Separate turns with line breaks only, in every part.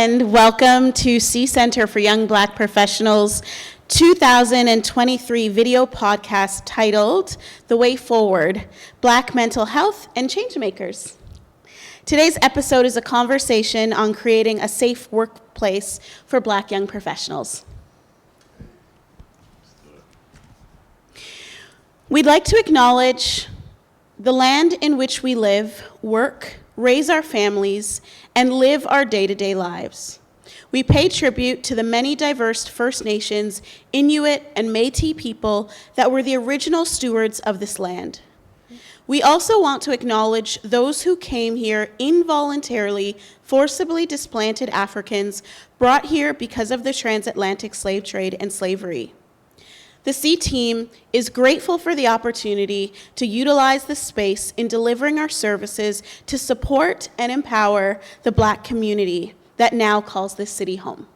and welcome to C Center for Young Black Professionals 2023 video podcast titled The Way Forward, Black Mental Health and Changemakers. Today's episode is a conversation on creating a safe workplace for Black young professionals. We'd like to acknowledge the land in which we live, work, raise our families, and live our day-to-day lives. We pay tribute to the many diverse First Nations, Inuit, and Métis people that were the original stewards of this land. We also want to acknowledge those who came here involuntarily, forcibly displanted Africans brought here because of the transatlantic slave trade and slavery. The C team is grateful for the opportunity to utilize the space in delivering our services to support and empower the Black community that now calls this city home.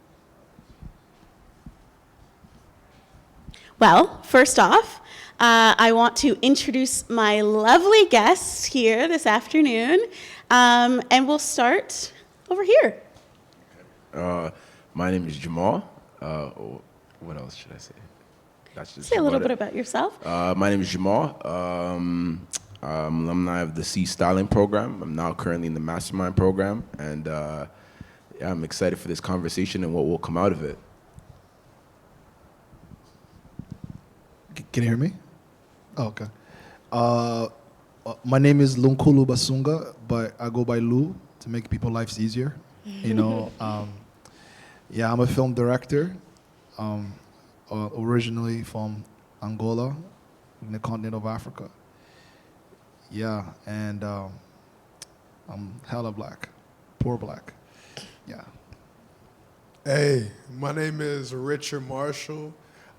Well, first off, I want to introduce my lovely guests here this afternoon, and we'll start over here.
My name is Jamal. What else should I say?
Say a little bit about yourself.
My name is Jamal. I'm alumni of the C Styling program. I'm now currently in the Mastermind program, and I'm excited for this conversation and what will come out of it.
Can you hear me? Oh, okay. My name is Lunkulu Lu Bassunga, but I go by Lu to make people's lives easier. I'm a film director. Originally from Angola, in the continent of Africa. Yeah, and I'm hella Black, poor Black. Yeah.
Hey, my name is Richard Marshall.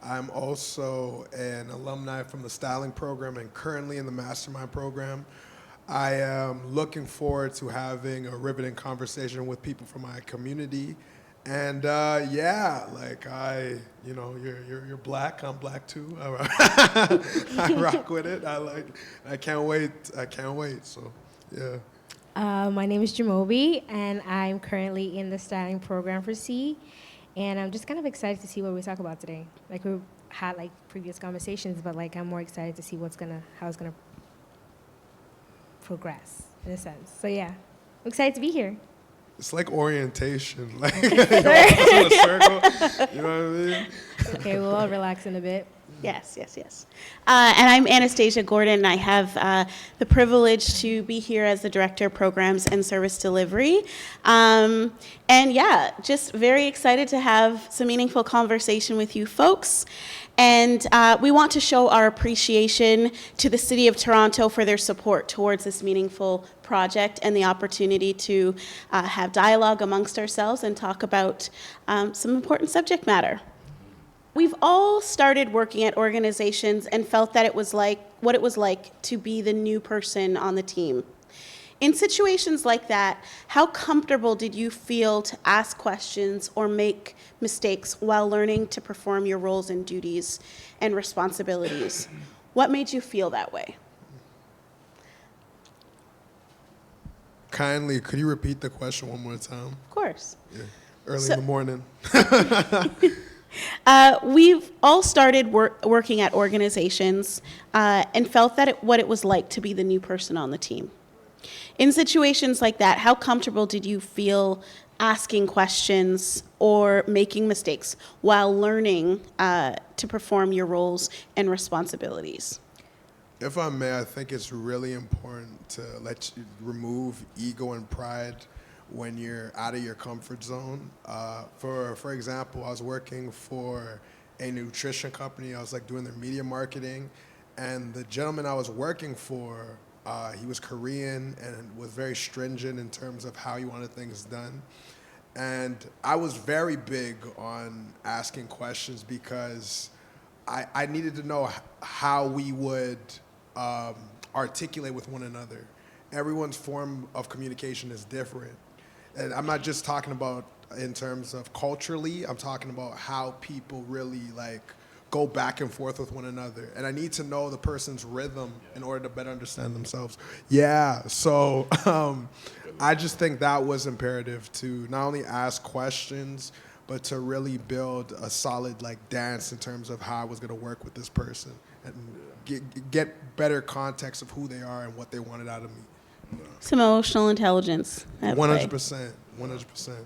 I'm also an alumni from the Styling program and currently in the Mastermind program. I am looking forward to having a riveting conversation with people from my community. And you're Black, I'm Black too. I rock with it. I can't wait. So, yeah.
My name is Jumobi, and I'm currently in the styling program for C. And I'm just kind of excited to see what we talk about today. Like we've had previous conversations, but I'm more excited to see how it's gonna progress in a sense. So yeah, I'm excited to be here.
It's like orientation, in a circle. You know what I mean?
Okay, we'll all relax in a bit.
Yes. And I'm Anastasia Gordon, and I have the privilege to be here as the Director of Programs and Service Delivery. Just very excited to have some meaningful conversation with you folks. And we want to show our appreciation to the City of Toronto for their support towards this meaningful project and the opportunity to have dialogue amongst ourselves and talk about some important subject matter. We've all started working at organizations and felt that it was what it was like to be the new person on the team. In situations like that, how comfortable did you feel to ask questions or make mistakes while learning to perform your roles and duties and responsibilities? What made you feel that way?
Kindly, could you repeat the question one more time?
Of course.
Yeah. Early in the morning.
We've all started working at organizations and felt that what it was like to be the new person on the team. In situations like that, how comfortable did you feel asking questions or making mistakes while learning to perform your roles and responsibilities?
If I may, I think it's really important to let you remove ego and pride when you're out of your comfort zone. For example, I was working for a nutrition company. I was doing their media marketing, and the gentleman I was working for, he was Korean and was very stringent in terms of how he wanted things done. And I was very big on asking questions because I needed to know how we would articulate with one another. Everyone's form of communication is different. And I'm not just talking about in terms of culturally, I'm talking about how people really go back and forth with one another. And I need to know the person's rhythm in order to better understand themselves. Yeah, so I just think that was imperative to not only ask questions, but to really build a solid like dance in terms of how I was going to work with this person and get better context of who they are and what they wanted out of me.
Some emotional intelligence. at play.
100%. 100%.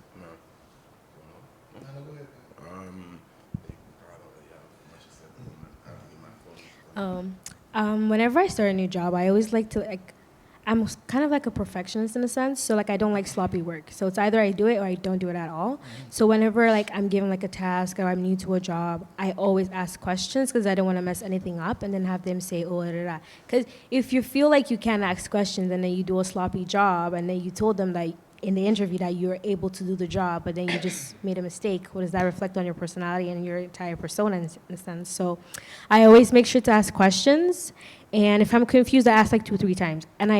Whenever I start a new job, I always like to I'm kind of like a perfectionist in a sense. So like I don't like sloppy work. So it's either I do it or I don't do it at all. So whenever like I'm given like a task or I'm new to a job, I always ask questions because I don't want to mess anything up and then have them say, oh, da, da, da. Because if you feel like you can't ask questions and then you do a sloppy job and then you told them that in the interview that you were able to do the job, but then you just made a mistake, what does that reflect on your personality and your entire persona in a sense? So I always make sure to ask questions. And if I'm confused, I ask like 2 or 3 times. And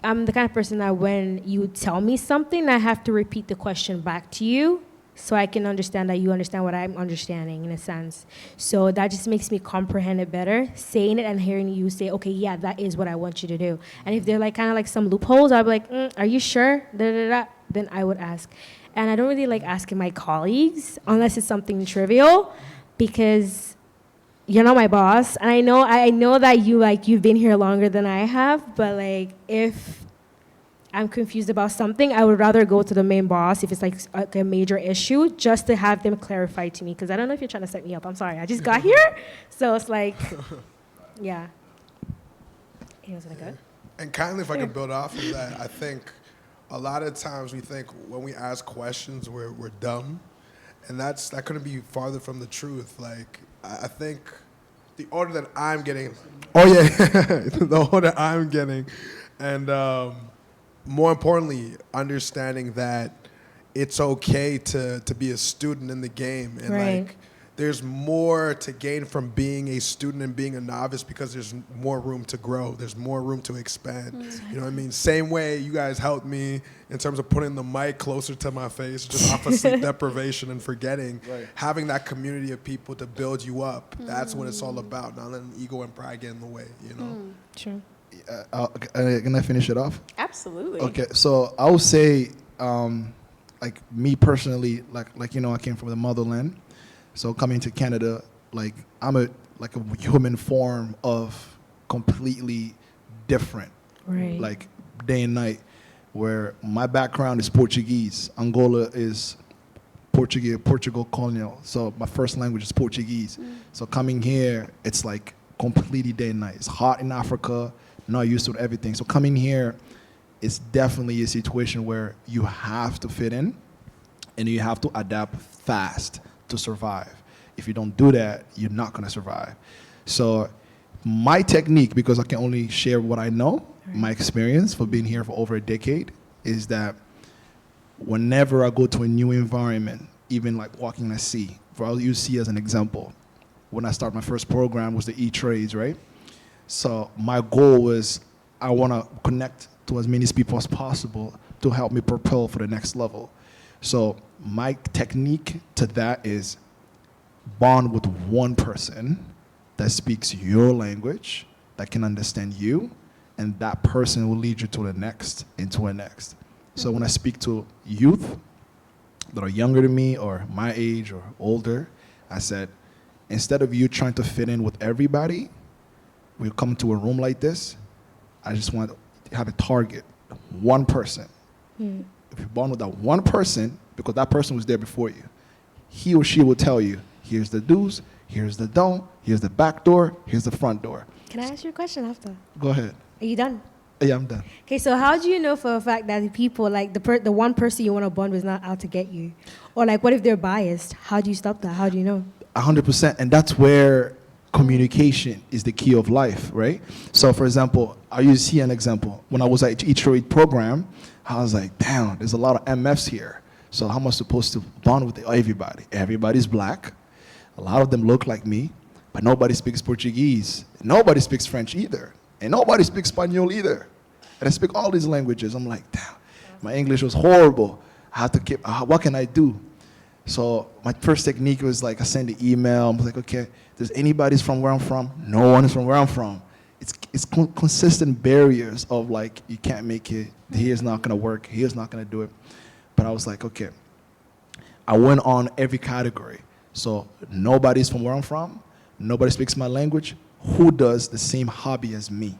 I'm the kind of person that when you tell me something, I have to repeat the question back to you so I can understand that you understand what I'm understanding in a sense. So that just makes me comprehend it better, saying it and hearing you say, okay, yeah, that is what I want you to do. And if they're like kind of like some loopholes, I'll be like, are you sure? Da, da, da. Then I would ask. And I don't really like asking my colleagues unless it's something trivial because you're not my boss, and I know that you've been here longer than I have, but like if I'm confused about something, I would rather go to the main boss if it's like a major issue, just to have them clarify to me, because I don't know if you're trying to set me up. I'm sorry, I just got here, so it's like, yeah. Wasn't it good?
And kindly, if I could build off of that, I think a lot of times we think when we ask questions, we're dumb, and that couldn't be farther from the truth. Like, I think the order that I'm getting, the order I'm getting, and more importantly, understanding that it's okay to be a student in the game, and
Right.
like there's more to gain from being a student and being a novice because there's more room to grow. There's more room to expand. You know what I mean? Same way you guys helped me in terms of putting the mic closer to my face, just off of sleep deprivation and forgetting. Right. Having that community of people to build you up. That's what it's all about. Not letting ego and pride get in the way, you know?
True.
Can I finish it off?
Absolutely.
Okay, so I would say, like me personally, like you know, I came from the motherland. So coming to Canada, like I'm a human form of completely different,
Right.
like day and night, where my background is Portuguese. Angola is Portugal colonial. So my first language is Portuguese. So coming here, it's like completely day and night. It's hot in Africa, not used to everything. So coming here, it's definitely a situation where you have to fit in and you have to adapt fast to survive. If you don't do that, you're not going to survive. So my technique, because I can only share what I know, my experience for being here for over a decade, is that whenever I go to a new environment, even like walking at sea, for you see as an example, when I started my first program was the E-Trades, right? So my goal was I want to connect to as many people as possible to help me propel for the next level. So my technique to that is bond with one person that speaks your language, that can understand you, and that person will lead you to the next and to the next. So when I speak to youth that are younger than me or my age or older, I said, instead of you trying to fit in with everybody, we come to a room like this, I just want to have a target, one person. If you bond with that one person, because that person was there before you, he or she will tell you, here's the do's, here's the don't, here's the back door, here's the front door.
Can I ask you a question after?
Go ahead.
Are you done?
Yeah, I'm done.
Okay, so how do you know for a fact that the people, like the one person you want to bond with is not out to get you? Or like, what if they're biased? How do you stop that? How do you know?
100%, and that's where communication is the key of life, right? So for example, I'll use here an example. When I was at E-Trade program, I was like, damn, there's a lot of MFs here. So how am I supposed to bond with everybody? Everybody's black. A lot of them look like me, but nobody speaks Portuguese. Nobody speaks French either. And nobody speaks Spanish either. And I speak all these languages. I'm like, damn, my English was horrible. I had to keep, what can I do? So my first technique was like, I sent the email. I was like, okay, does anybody's from where I'm from? No one is from where I'm from. it's consistent barriers of like, you can't make it, here's not gonna work, here's not gonna do it. But I was like, okay, I went on every category. So nobody's from where I'm from, nobody speaks my language, who does the same hobby as me?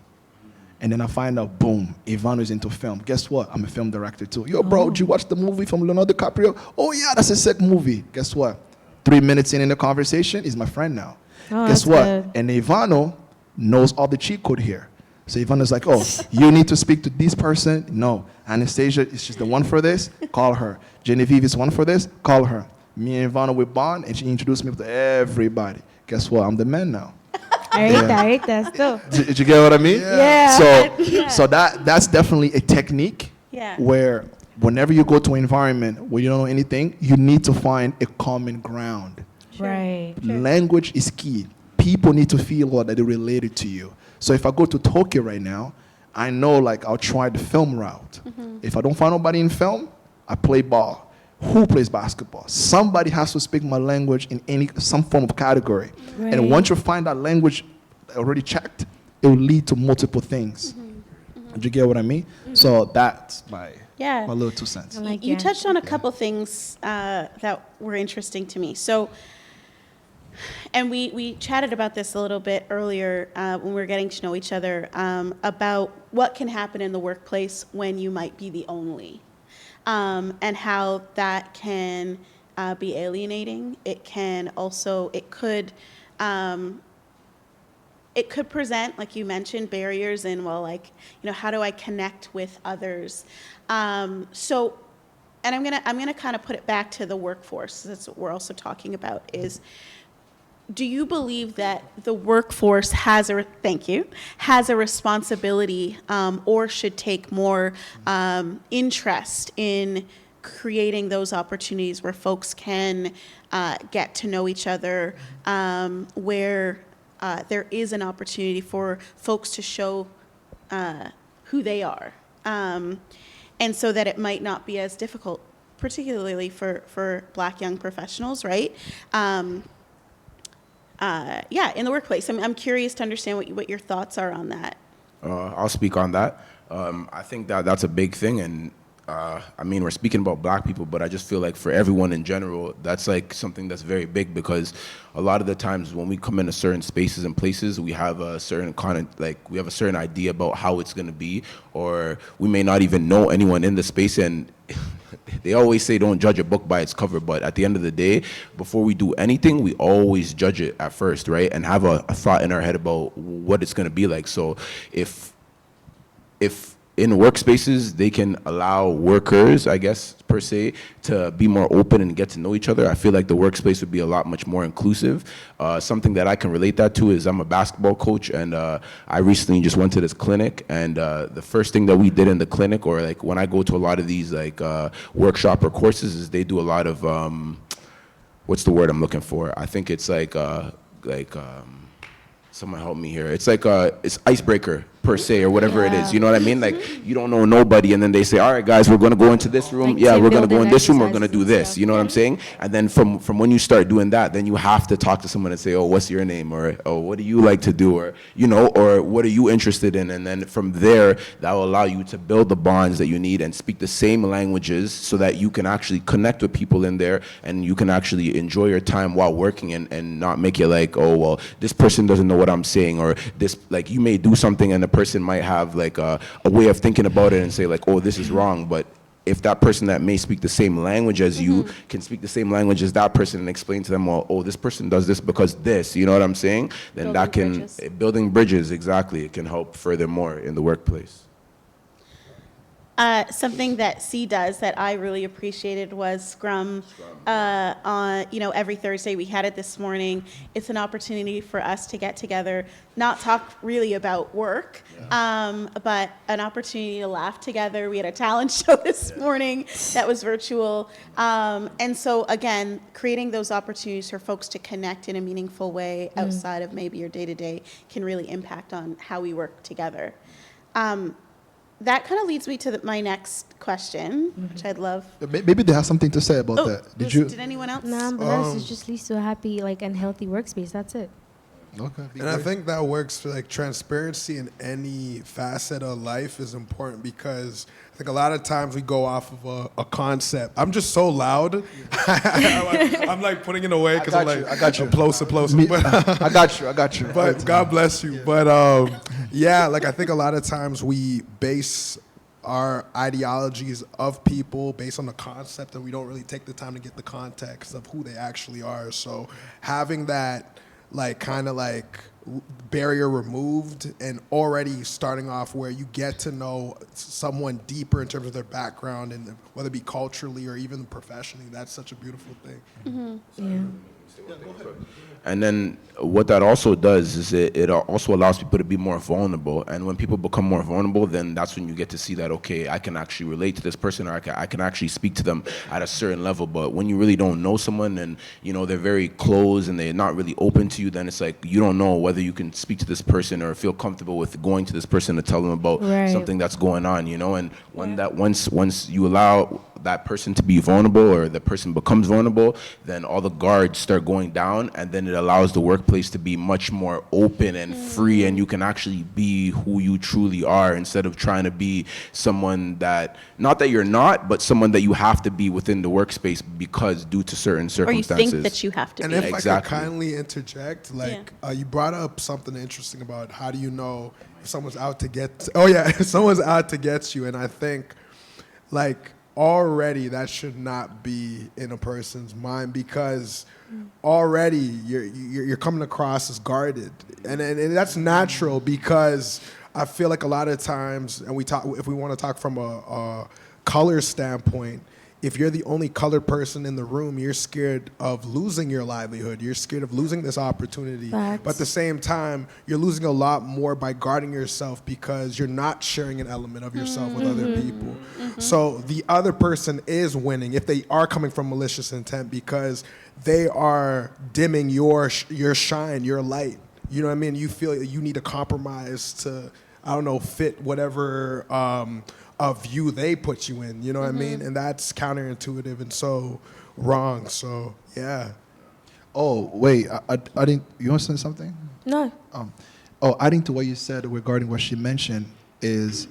And then I find out, boom, Ivano is into film. Guess what? I'm a film director too. Yo, bro, did you watch the movie from Leonardo DiCaprio? Oh yeah, that's a sick movie. Guess what? 3 minutes in the conversation, he's my friend now.
Oh,
Guess
that's
what?
good.
And Ivano knows all the cheat code here. So Ivano's like, oh, you need to speak to this person? No. Anastasia is just the one for this? Call her. Genevieve is one for this? Call her. Me and Ivano, we bond, and she introduced me to everybody. Guess what? I'm the man now.
I rate that still.
Did you get what I mean?
Yeah.
So that's definitely a technique
Yeah.
where whenever you go to an environment where you don't know anything, you need to find a common ground.
Right.
Language is key. People need to feel that they're related to you. So if I go to Tokyo right now, I know like I'll try the film route. If I don't find nobody in film, I play ball. Who plays basketball? Somebody has to speak my language in some form of category.
Right.
And once you find that language already checked, it will lead to multiple things. Do you get what I mean? So that's my little 2 cents.
I like
You
that.
touched on a couple things that were interesting to me. So, and we chatted about this a little bit earlier when we were getting to know each other about what can happen in the workplace when you might be the only, and how that can be alienating. It can also, it could present, like you mentioned, barriers in, well, like, you know, how do I connect with others? So, and I'm gonna kind of put it back to the workforce. That's what we're also talking about is, do you believe that the workforce has a responsibility or should take more interest in creating those opportunities where folks can get to know each other, where there is an opportunity for folks to show who they are, and so that it might not be as difficult, particularly for Black young professionals, right? In the workplace. I'm curious to understand what your thoughts are on that.
I'll speak on that. I think that's a big thing, and I mean, we're speaking about Black people, but I just feel like for everyone in general, that's like something that's very big, because a lot of the times when we come into certain spaces and places, we have a certain we have a certain idea about how it's going to be, or we may not even know anyone in the space. And they always say don't judge a book by its cover, but at the end of the day, before we do anything, we always judge it at first, right? And have a thought in our head about what it's going to be like. So if in workspaces, they can allow workers, I guess, per se, to be more open and get to know each other, I feel like the workspace would be a lot much more inclusive. Something that I can relate that to is I'm a basketball coach, and I recently just went to this clinic, and the first thing that we did in the clinic, or like when I go to a lot of these like workshop or courses, is they do a lot of, what's the word I'm looking for? I think it's like someone help me here. It's like it's icebreaker per se, or whatever it is. You know what I mean? Like you don't know nobody, and then they say, "All right, guys, we're gonna go into this room.
Like
Yeah,
team
we're gonna go in
building
this room. We're gonna
exercises
do
and
this."
stuff.
You know what I'm saying? And then from when you start doing that, then you have to talk to someone and say, "Oh, what's your name?" Or "Oh, what do you like to do?" Or or what are you interested in? And then from there, that will allow you to build the bonds that you need and speak the same languages, so that you can actually connect with people in there, and you can actually enjoy your time while working, and not make it like, "Oh, well, this person doesn't know what I'm saying," or this, like, you may do something and the person might have like a way of thinking about it and say like, "Oh, this is wrong." But if that person that may speak the same language as you can speak the same language as that person and explain to them, "Well, oh, this person does this because this," you know what I'm saying? Then that can,
Bridges.
building bridges, exactly. It can help furthermore in the workplace.
Something that C does that I really appreciated was Scrum. On every Thursday, we had it this morning. It's an opportunity for us to get together, not talk really about work, but an opportunity to laugh together. We had a talent show this morning that was virtual, and so again, creating those opportunities for folks to connect in a meaningful way outside of maybe your day-to-day can really impact on how we work together. That kind of leads me to my next question, which I'd love.
Maybe they have something to say about that.
Did anyone else?
No, but that just leads to a happy, like, and healthy workspace. That's it.
Okay. be
And I
great.
think that works for like transparency in any facet of life is important because I think a lot of times we go off of a concept. I'm just so loud. I'm like putting it away because I'm
got
like,
you, I got you.
Plosive.
Me-
But,
I got you.
but God bless you. But yeah, like I think a lot of times we base our ideologies of people based on the concept and we don't really take the time to get the context of who they actually are. So having that like kind of like barrier removed and already starting off where you get to know someone deeper in terms of their background and whether it be culturally or even professionally, that's such a beautiful thing.
Yeah.
And then what that also does is it also allows people to be more vulnerable. And when people become more vulnerable, then that's when you get to see that, okay, I can actually relate to this person, or I can actually speak to them at a certain level. But when you really don't know someone and, you know, they're very closed and they're not really open to you, then it's like you don't know whether you can speak to this person or feel comfortable with going to this person to tell them about
Right.
something that's going on, you know? And when that once you allow that person to be vulnerable or the person becomes vulnerable, then all the guards start going down, and then it allows the workplace to be much more open and free, and you can actually be who you truly are instead of trying to be someone that, not that you're not, but someone that you have to be within the workspace because due to certain
Or you
circumstances.
think that you have to
And
be.
if I
Exactly.
could kindly interject, like you brought up something interesting about how do you know if someone's out to get, if someone's out to get you. And I think like already that should not be in a person's mind because already you're coming across as guarded. And that's natural because I feel like a lot of times, and if we want to talk from a color standpoint, if you're the only colored person in the room, you're scared of losing your livelihood. You're scared of losing this opportunity.
Facts.
But at the same time, you're losing a lot more by guarding yourself because you're not sharing an element of yourself with other people. So the other person is winning if they are coming from malicious intent because they are dimming your shine, your light. You know what I mean? You feel you need to compromise to, I don't know, fit whatever a view they put you in, you know what I mean? And that's counterintuitive and so wrong. So yeah.
Oh wait, I didn't. You want to say something?
No.
Adding to what you said regarding what she mentioned is,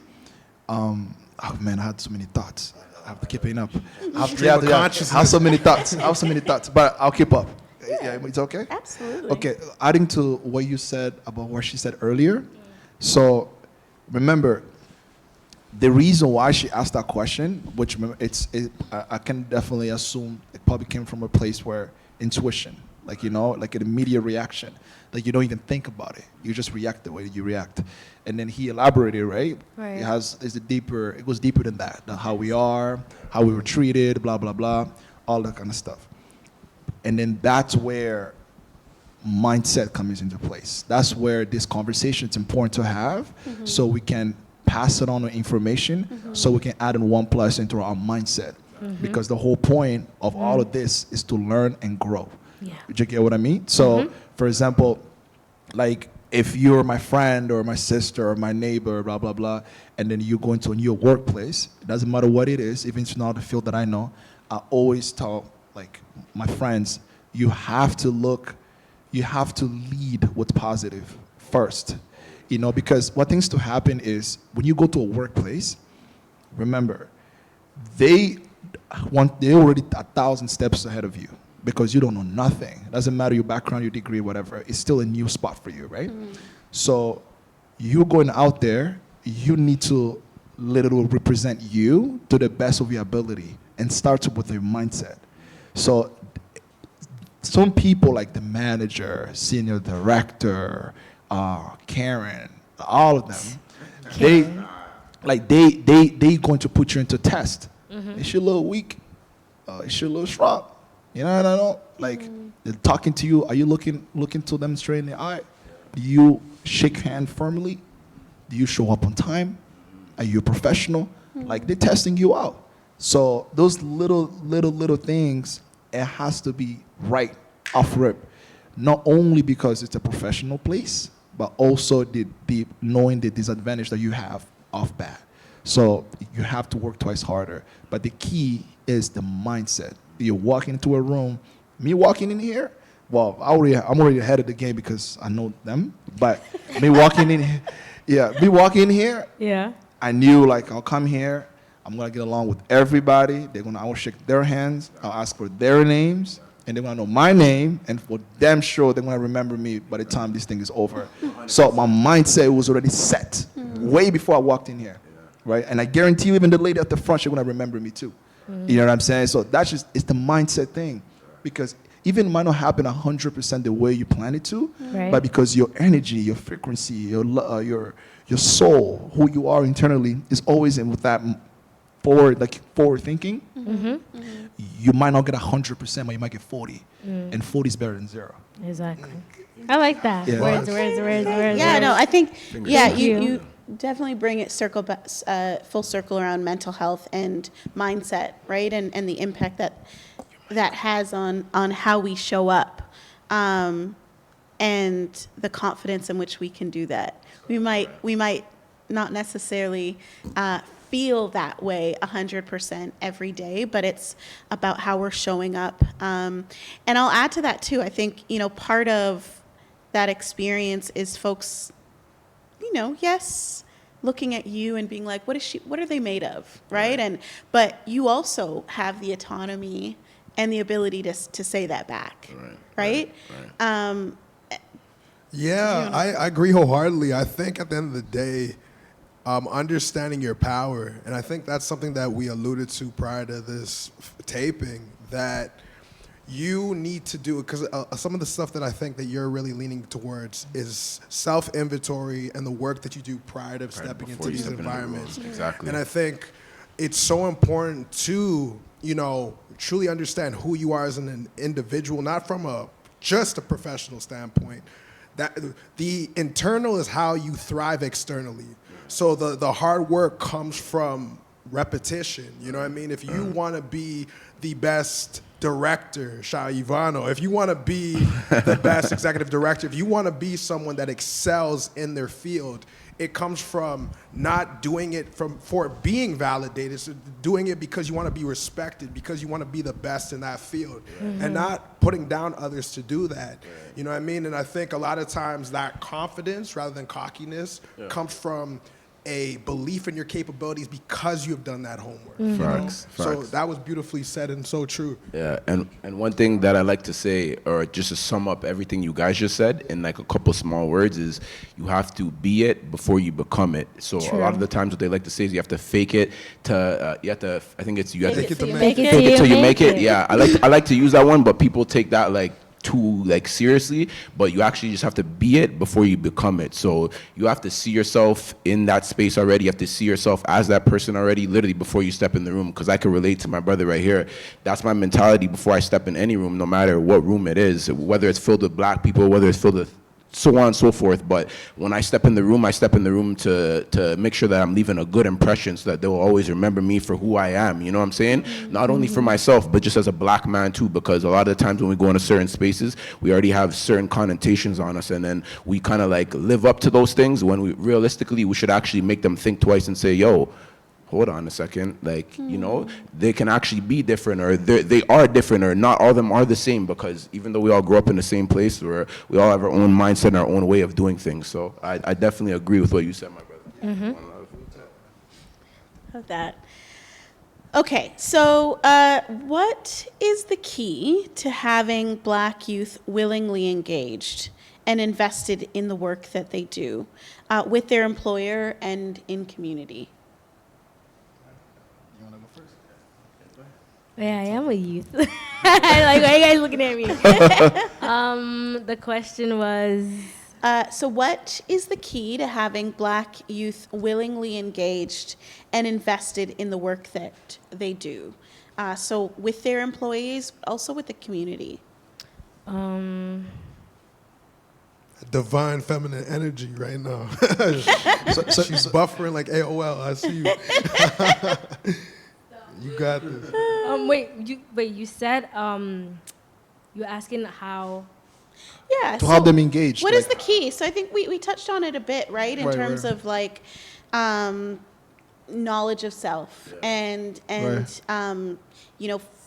oh man, I had so many thoughts. I have to keep it up. I have so many thoughts. But I'll keep up. Yeah, it's okay.
Absolutely.
Okay, adding to what you said about what she said earlier. So, remember, the reason why she asked that question, which I can definitely assume it probably came from a place where intuition, like, you know, like an immediate reaction, like you don't even think about it, you just react the way you react. And then he elaborated, right?
Right.
It goes deeper than that, how we are, how we were treated, blah blah blah, all that kind of stuff. And then that's where mindset comes into place. That's where this conversation is important to have, so we can pass it on the information, so we can add in 1+ into our mindset. Because the whole point of all of this is to learn and grow.
Yeah.
Do you get what I mean? So, for example, like if you're my friend or my sister or my neighbor, blah, blah, blah, and then you go into a new workplace, it doesn't matter what it is, even if it's not a field that I know, I always tell like my friends, you have to lead with positive first. You know, because what tends to happen is when you go to a workplace, remember, they already 1,000 steps ahead of you because you don't know nothing. It doesn't matter your background, your degree, whatever. It's still a new spot for you, right? So you going out there, you need to literally represent you to the best of your ability and start with your mindset. So some people like the manager, senior director, Karen, all of them, they going to put you into test. Is she a little weak? Is she a little strong? You know what I know? Like they're talking to you. Are you looking to them straight in the eye? Do you shake hand firmly? Do you show up on time? Are you a professional? Like they're testing you out. So those little things, it has to be right off rip. Not only because it's a professional place, but also the knowing the disadvantage that you have off bat. So you have to work twice harder. But the key is the mindset. You're walking into a room. Me walking in here, well, I'm already ahead of the game because I know them. But me walking in, me walking in here,
Yeah.
I knew like I'll come here, I'm gonna get along with everybody. I will shake their hands, I'll ask for their names, and they're gonna know my name, and for damn sure they're gonna remember me by the time this thing is over. So my mindset was already set way before I walked in here, right? And I guarantee you, even the lady at the front, she's gonna remember me too. You know what I'm saying? So that's just, it's the mindset thing, because even it might not happen 100% the way you plan it to,
Right.
but because your energy, your frequency, your soul, who you are internally, is always in with that forward thinking. You might not get 100%, but you might get 40, and 40 is better than 0.
Exactly. I like that.
Yeah.
Words.
Yeah, no, I think, yeah,
Thank
you,
you.
you definitely bring it full circle around mental health and mindset, right? And the impact that has on how we show up, and the confidence in which we can do that. We might not necessarily feel that way 100% every day, but it's about how we're showing up. And I'll add to that too. I think, part of that experience is folks, yes, looking at you and being like, what are they made of, right? But you also have the autonomy and the ability to say that back, right?
Yeah, I agree wholeheartedly. I think at the end of the day, understanding your power, and I think that's something that we alluded to prior to this taping, that you need to do, because some of the stuff that I think that you're really leaning towards is self-inventory and the work that you do prior to stepping into
before you
these
step into the room.
environments.
Exactly.
And I think it's so important to, truly understand who you are as an individual, not from just a professional standpoint. That the internal is how you thrive externally. So the hard work comes from repetition. You know what I mean? If you want to be the best director, Shah Ivano, if you want to be the best executive director, if you want to be someone that excels in their field, it comes from not doing it for being validated, so doing it because you want to be respected, because you want to be the best in that field, and not putting down others to do that. You know what I mean? And I think a lot of times that confidence, rather than cockiness, comes from a belief in your capabilities because you have done that homework.
Facts.
So that was beautifully said and so true.
Yeah, and one thing that I like to say, or just to sum up everything you guys just said in like a couple small words, is you have to be it before you become it. So a lot of the times what they like to say is you have to fake it to, you have to, I think it's, you have to
Fake it to
Fake it
fake it till you
make
make it. Yeah, I like to use that one, but people take that like too like seriously, but you actually just have to be it before you become it. So you have to see yourself in that space already. You have to see yourself as that person already, literally before you step in the room. Because I can relate to my brother right here. That's my mentality before I step in any room, no matter what room it is, whether it's filled with black people, whether it's filled with so on and so forth. But when I step in the room, I step in the room to make sure that I'm leaving a good impression so that they'll always remember me for who I am. You know what I'm saying? Not only for myself, but just as a black man too, because a lot of the times when we go into certain spaces, we already have certain connotations on us, and then we kind of like live up to those things when we realistically, we should actually make them think twice and say, yo, hold on a second, like, they can actually be different, or they are different, or not all of them are the same, because even though we all grew up in the same place, where we all have our own mindset and our own way of doing things. So I definitely agree with what you said, my brother.
Of that. Okay, so what is the key to having Black youth willingly engaged and invested in the work that they do with their employer and in community?
Yeah, I am a youth. Like, why are you guys looking at me? The question was,
So what is the key to having Black youth willingly engaged and invested in the work that they do? So with their employees, also with the community.
Divine feminine energy right now. She's buffering like AOL. I see you. You got this.
you said you're asking how.
Yeah.
To have them engaged,
What is
like-
the key? So I think we touched on it a bit, right? In terms of like knowledge of self and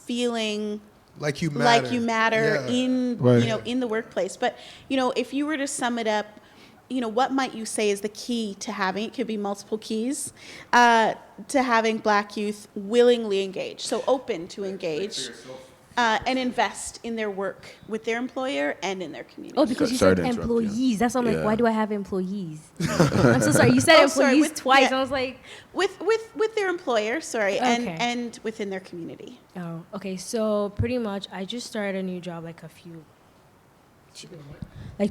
feeling
Like you matter.
like you matter
Yeah.
in
Right.
in the workplace. But if you were to sum it up, what might you say is the key to having, it could be multiple keys, to having Black youth willingly engage, so open to engage, and invest in their work with their employer and in their community.
Oh, because you
Sorry
said
to interrupt you.
employees. That's why I'm like,
Yeah.
why do I have employees? I'm so sorry. You said
Oh, sorry,
employees
with-
twice.
yeah.
I was like,
With their employer, sorry,
Okay.
and within their community.
oh, okay. So pretty much, I just started a new job like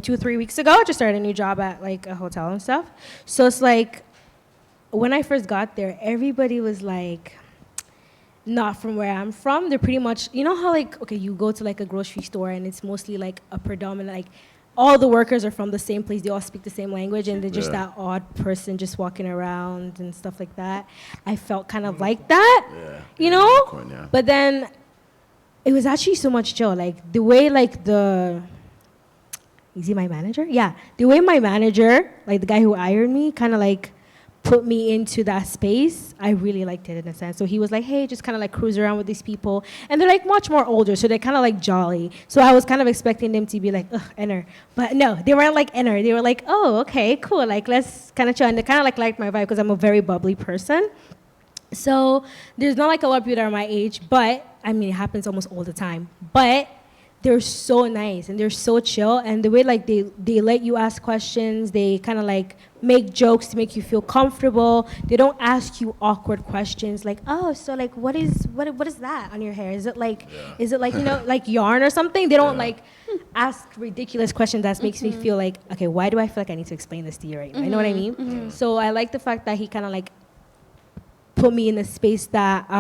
2 or 3 weeks ago. I just started a new job at like a hotel and stuff. So it's like, when I first got there, everybody was like, not from where I'm from. They're pretty much, how like, okay, you go to like a grocery store and it's mostly like a predominant, like all the workers are from the same place. They all speak the same language and they're just
Yeah.
that odd person just walking around and stuff like that. I felt kind of like that,
Unicorn, yeah.
But then it was actually so much chill. Like the way like is he my manager? Yeah. The way my manager, like the guy who hired me, kind of like put me into that space, I really liked it in a sense. So he was like, hey, just kind of like cruise around with these people. And they're like much more older, so they're kind of like jolly. So I was kind of expecting them to be like, ugh, enter. But no, they weren't like enter. They were like, oh, okay, cool. Like, let's kind of chill. And they kind of like liked my vibe because I'm a very bubbly person. So there's not like a lot of people that are my age, but I mean, it happens almost all the time. But they're so nice and they're so chill, and the way like they let you ask questions, they kind of like make jokes to make you feel comfortable. They don't ask you awkward questions like, oh, so like what is that on your hair? Is it like like yarn or something? They don't like ask ridiculous questions that makes me feel like, okay, why do I feel like I need to explain this to you right now? You know what I mean? So I like the fact that he kind of like put me in a space that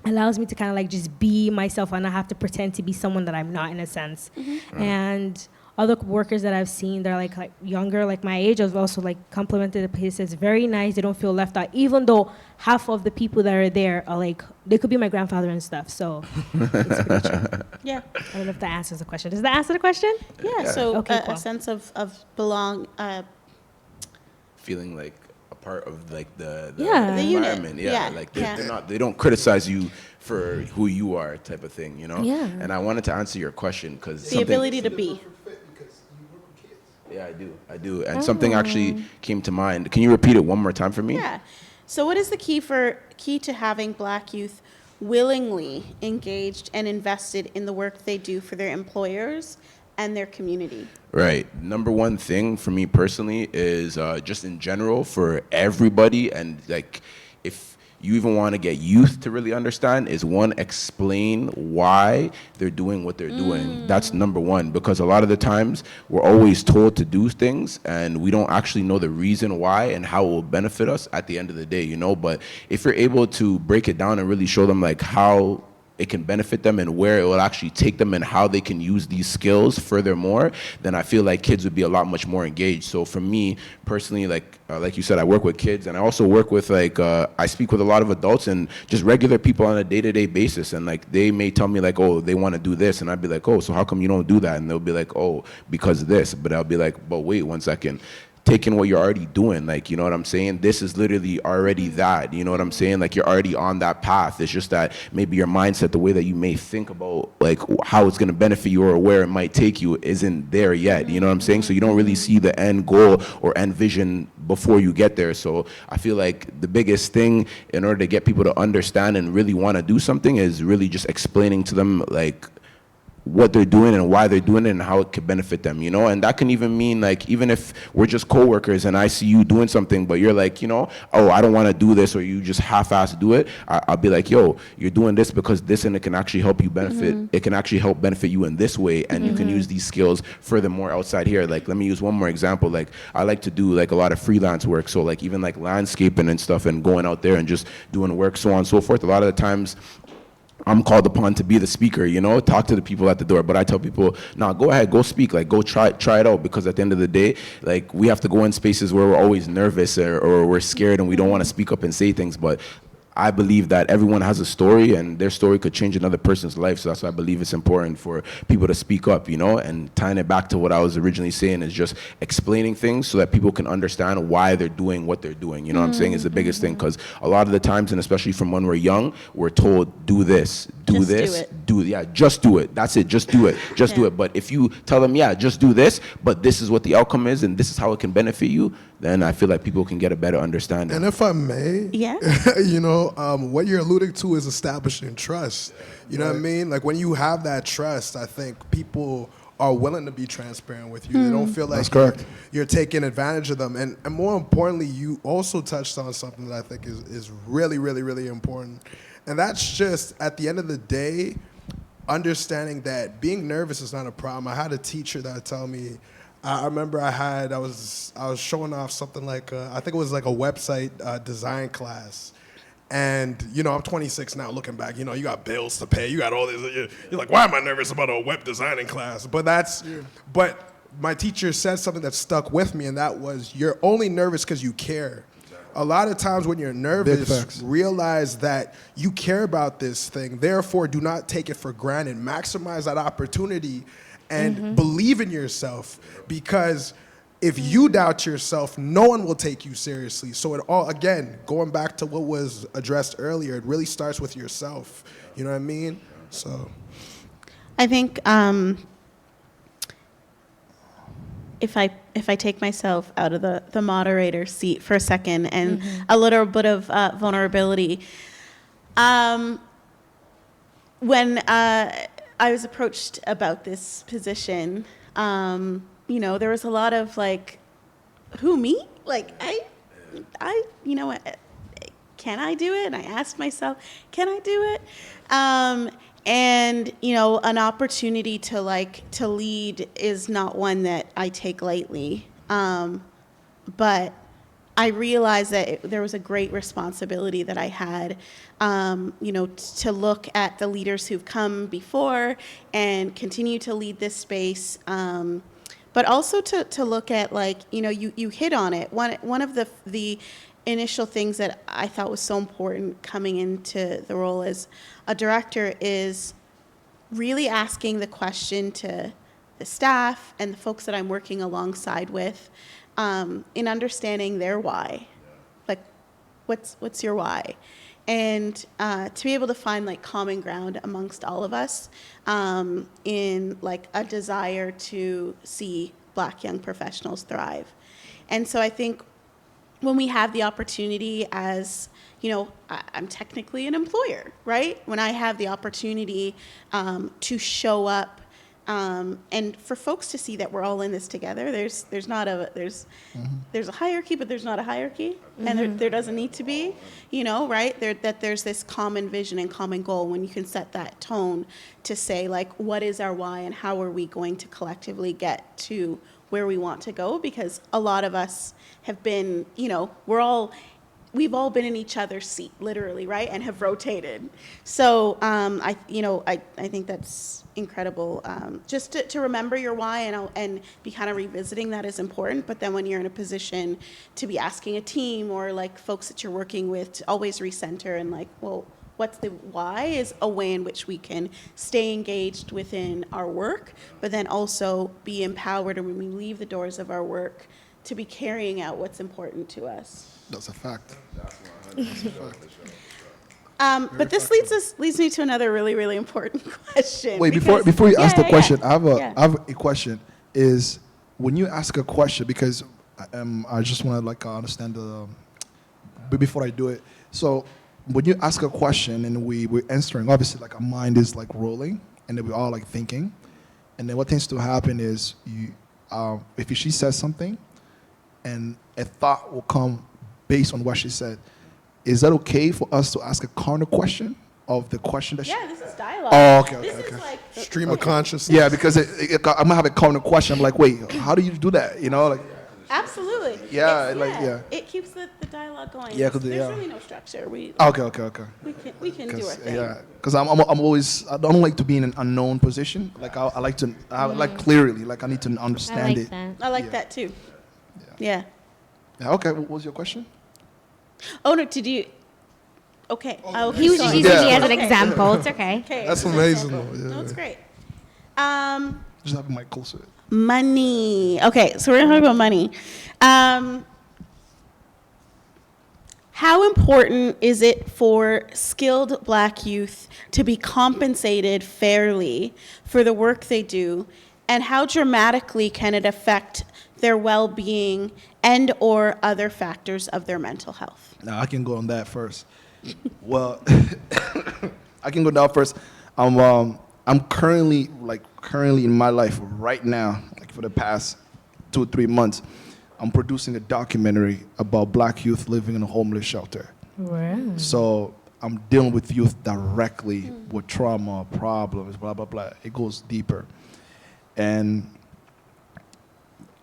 allows me to kind of like just be myself and not have to pretend to be someone that I'm not in a sense. And other workers that I've seen, they're like younger, like my age, I've also like complimented the place. It's very nice. They don't feel left out, even though half of the people that are there are like, they could be my grandfather and stuff. So it's pretty chill.
Yeah.
I don't know if that answers the question. Does that answer the question?
Yeah. So
Okay,
a
cool.
sense of belong.
Feeling like a part of like the
Yeah. The
unit.
environment.
Yeah.
Like
Yeah.
they're not, they don't criticize you for who you are, type of thing,
Yeah.
And I wanted to answer your question because
The ability to be.
Yeah, I do, and something actually came to mind. Can you repeat it one more time for me?
Yeah. So what is the key to having Black youth willingly engaged and invested in the work they do for their employers and their community?
Right. Number one thing for me personally is just in general for everybody, and like if you even want to get youth to really understand, is one, explain why they're doing what they're doing. That's number one, because a lot of the times we're always told to do things and we don't actually know the reason why and how it will benefit us at the end of the day, But if you're able to break it down and really show them like how it can benefit them and where it will actually take them and how they can use these skills furthermore, then I feel like kids would be a lot much more engaged. So for me personally, like you said, I work with kids and I also work with I speak with a lot of adults and just regular people on a day-to-day basis, and like they may tell me like, oh, they want to do this, and I'd be like, oh, so how come you don't do that? And they'll be like, oh, because of this. But I'll be like, but wait 1 second. Taking what you're already doing, like, you know what I'm saying? This is literally already that, you know what I'm saying? Like, you're already on that path. It's just that maybe your mindset, the way that you may think about, like, how it's going to benefit you or where it might take you isn't there yet, you know what I'm saying? So you don't really see the end goal or end vision before you get there. So I feel like the biggest thing in order to get people to understand and really want to do something is really just explaining to them, like, what they're doing and why they're doing it and how it could benefit them, And that can even mean like, even if we're just coworkers and I see you doing something, but you're like, oh, I don't want to do this, or you just half-ass do it, I'll be like, yo, you're doing this because this, and it can actually help you benefit. It can actually help benefit you in this way, and you can use these skills furthermore outside here. Like, let me use one more example. Like, I like to do like a lot of freelance work. So like even like landscaping and stuff and going out there and just doing work, so on and so forth. A lot of the times I'm called upon to be the speaker, talk to the people at the door. But I tell people, nah, go ahead, go speak, like go try it out, because at the end of the day, like we have to go in spaces where we're always nervous or we're scared and we don't want to speak up and say things. But I believe that everyone has a story and their story could change another person's life. So that's why I believe it's important for people to speak up, and tying it back to what I was originally saying is just explaining things so that people can understand why they're doing what they're doing. You know what I'm saying? Is the biggest thing, because a lot of the times, and especially from when we're young, we're told do this, do
Just do
this,
it.
just do it. That's it, just do it, just do
Yeah.
it. But if you tell them, yeah, just do this, but this is what the outcome is and this is how it can benefit you, then I feel like people can get a better understanding.
And if I may,
Yeah.
what you're alluding to is establishing trust. You know what I mean? Like when you have that trust, I think people are willing to be transparent with you. They don't feel like
That's correct.
you're taking advantage of them. And more importantly, you also touched on something that I think is really, really, really important. And that's just, at the end of the day, understanding that being nervous is not a problem. I had a teacher that tell me, I remember I was showing off something like, I think it was like a website design class. And, I'm 26 now, looking back, you got bills to pay, you got all this, you're like, why am I nervous about a web designing class? But but my teacher said something that stuck with me, and that was, you're only nervous because you care. A lot of times when you're nervous, realize that you care about this thing, therefore do not take it for granted. Maximize that opportunity and believe in yourself, because if you doubt yourself, no one will take you seriously. So it all, again, going back to what was addressed earlier, it really starts with yourself. You know what I mean? So
I think if I take myself out of the moderator seat for a second and a little bit of vulnerability, when I was approached about this position, there was a lot of like, who, me? Like, I, can I do it? And I asked myself, can I do it? And, an opportunity to lead is not one that I take lightly. But I realized that there was a great responsibility that I had, to look at the leaders who've come before and continue to lead this space. But also to look at, you hit on it. One of the initial things that I thought was so important coming into the role as a director is really asking the question to the staff and the folks that I'm working alongside with, in understanding their why. Like, what's your why? And to be able to find common ground amongst all of us in a desire to see Black young professionals thrive. And so I think when we have the opportunity as, I'm technically an employer, right? When I have the opportunity to show up and for folks to see that we're all in this together, there's a hierarchy, but there's not a hierarchy, and there doesn't need to be, right? That there's this common vision and common goal when you can set that tone to say what is our why and how are we going to collectively get to where we want to go, because a lot of us have been, we've all been in each other's seat, literally, right, and have rotated. So I think that's incredible. Just to remember your why and be kind of revisiting that is important. But then when you're in a position to be asking a team or folks that you're working with to always recenter and what's the why is a way in which we can stay engaged within our work, but then also be empowered, and when we leave the doors of our work, to be carrying out what's important to us.
That's a fact.
But this leads me to another really, really important question.
Wait,
because-
before you ask the question,
yeah.
I have a question. Is when you ask a question, because I just want to understand before I do it. So when you ask a question and we're answering, obviously our mind is rolling, and then we're all thinking, and then what tends to happen is if she says something, and a thought will come based on what she said. Is that okay for us to ask a counter question of the question that she...
Yeah, this is dialogue.
Oh, okay.
This is
stream of consciousness.
Yeah, because I'm going to have a counter question. I'm like, wait, how do you do that?
Absolutely.
Yeah,
It keeps the dialogue going.
Yeah,
There's
yeah.
really no structure.
Okay.
We can do our thing.
Yeah, because I'm always, I don't like to be in an unknown position. I like to, clearly, I need to understand it.
I like that too. Yeah.
Yeah, okay, what was your question?
Oh, no, did you... Okay.
He was just using me as an
Okay.
example. It's okay.
That's amazing, though.
No,
Yeah.
it's great.
Just have my closer.
Money. Okay, so we're going to talk about money. How important is it for skilled Black youth to be compensated fairly for the work they do, and how dramatically can it affect their well-being and or other factors of their mental health?
Now, I can go on that first. Well, I can go down first. I'm currently in my life right now, like for the past 2 or 3 months, I'm producing a documentary about Black youth living in a homeless shelter.
Wow.
So I'm dealing with youth directly with trauma, problems, blah, blah, blah. It goes deeper. And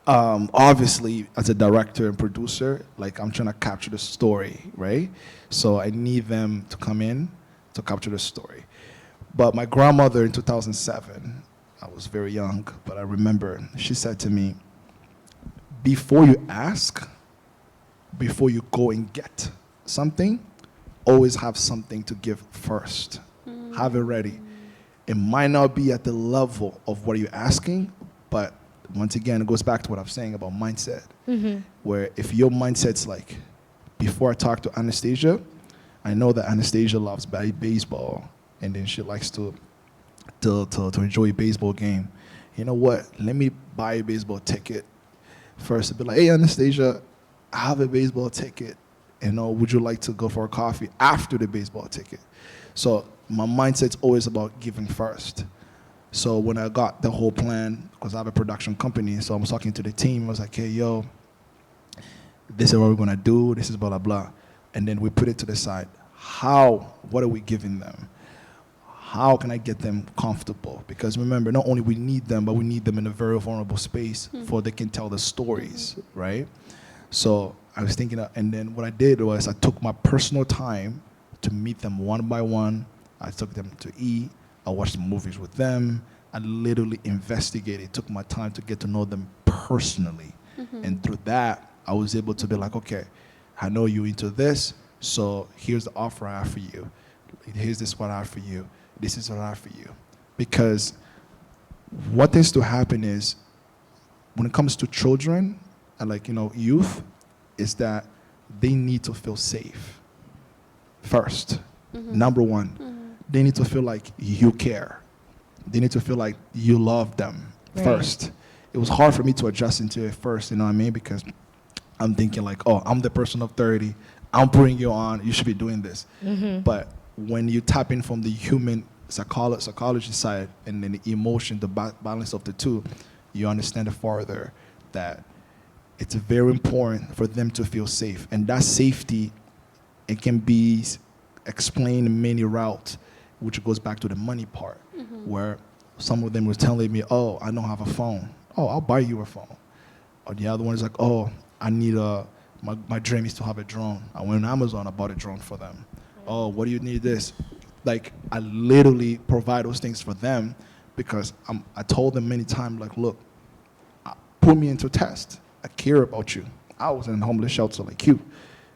obviously, as a director and producer, like I'm trying to capture the story, right? So I need them to come in to capture the story. But my grandmother in 2007, I was very young, but I remember she said to me, before you ask, before you go and get something, always have something to give first. Have it ready. It might not be at the level of what you're asking, but once again, it goes back to what I'm saying about mindset. Where if your mindset's like, before I talk to Anastasia, I know that Anastasia loves baseball, and then she likes to enjoy a baseball game. You know what? Let me buy a baseball ticket first. To be like, hey, Anastasia, I have a baseball ticket. You know, would you like to go for a coffee after the baseball ticket? So my mindset's always about giving first. So when I got the whole plan, because I have a production company, so I was talking to the team. I was like, hey, yo, this is what we're going to do. This is blah, blah, blah. And then we put it to the side. What are we giving them? How can I get them comfortable? Because remember, not only we need them, but we need them in a very vulnerable space for they can tell the stories, right? So I was thinking, and then what I did was I took my personal time to meet them one by one. I took them to eat. I watched movies with them. I literally investigated, took my time to get to know them personally. And through that, I was able to be like, okay, I know you're into this, so here's the offer I have for you. Here's this what I have for you. This is what I have for you. Because what tends to happen is, when it comes to children and youth, is that they need to feel safe first. Number one, they need to feel like you care. They need to feel like you love them first. It was hard for me to adjust into it first, you know what I mean? Because I'm thinking like, oh, I'm the person of 30. I'm putting you on. You should be doing this. But when you tap in from the human psychology side and then the emotion, the balance of the two, you understand it farther that it's very important for them to feel safe. And that safety, it can be explained in many routes, which goes back to the money part, where some of them was telling me, oh, I don't have a phone. Oh, I'll buy you a phone. Or the other one is like, oh, I need my dream is to have a drone. I went on Amazon, I bought a drone for them. Oh, what do you need this? Like, I literally provide those things for them because I told them many times, like, look, put me into test. I care about you. I was in a homeless shelter like you.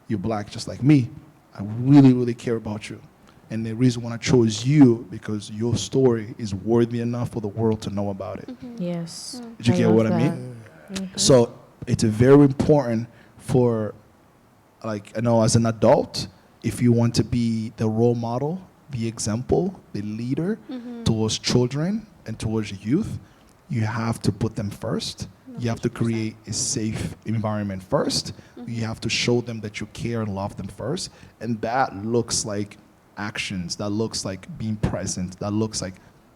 You're Black just like me. I really, really care about you. And the reason why I chose you, because your story is worthy enough for the world to know about it.
Yes.
Did you get what I mean? So it's very important for, as an adult, if you want to be the role model, the example, the leader towards children and towards youth, you have to put them first. You have to create a safe environment first. You have to show them that you care and love them first. And that looks like actions. That looks like being present. That looks like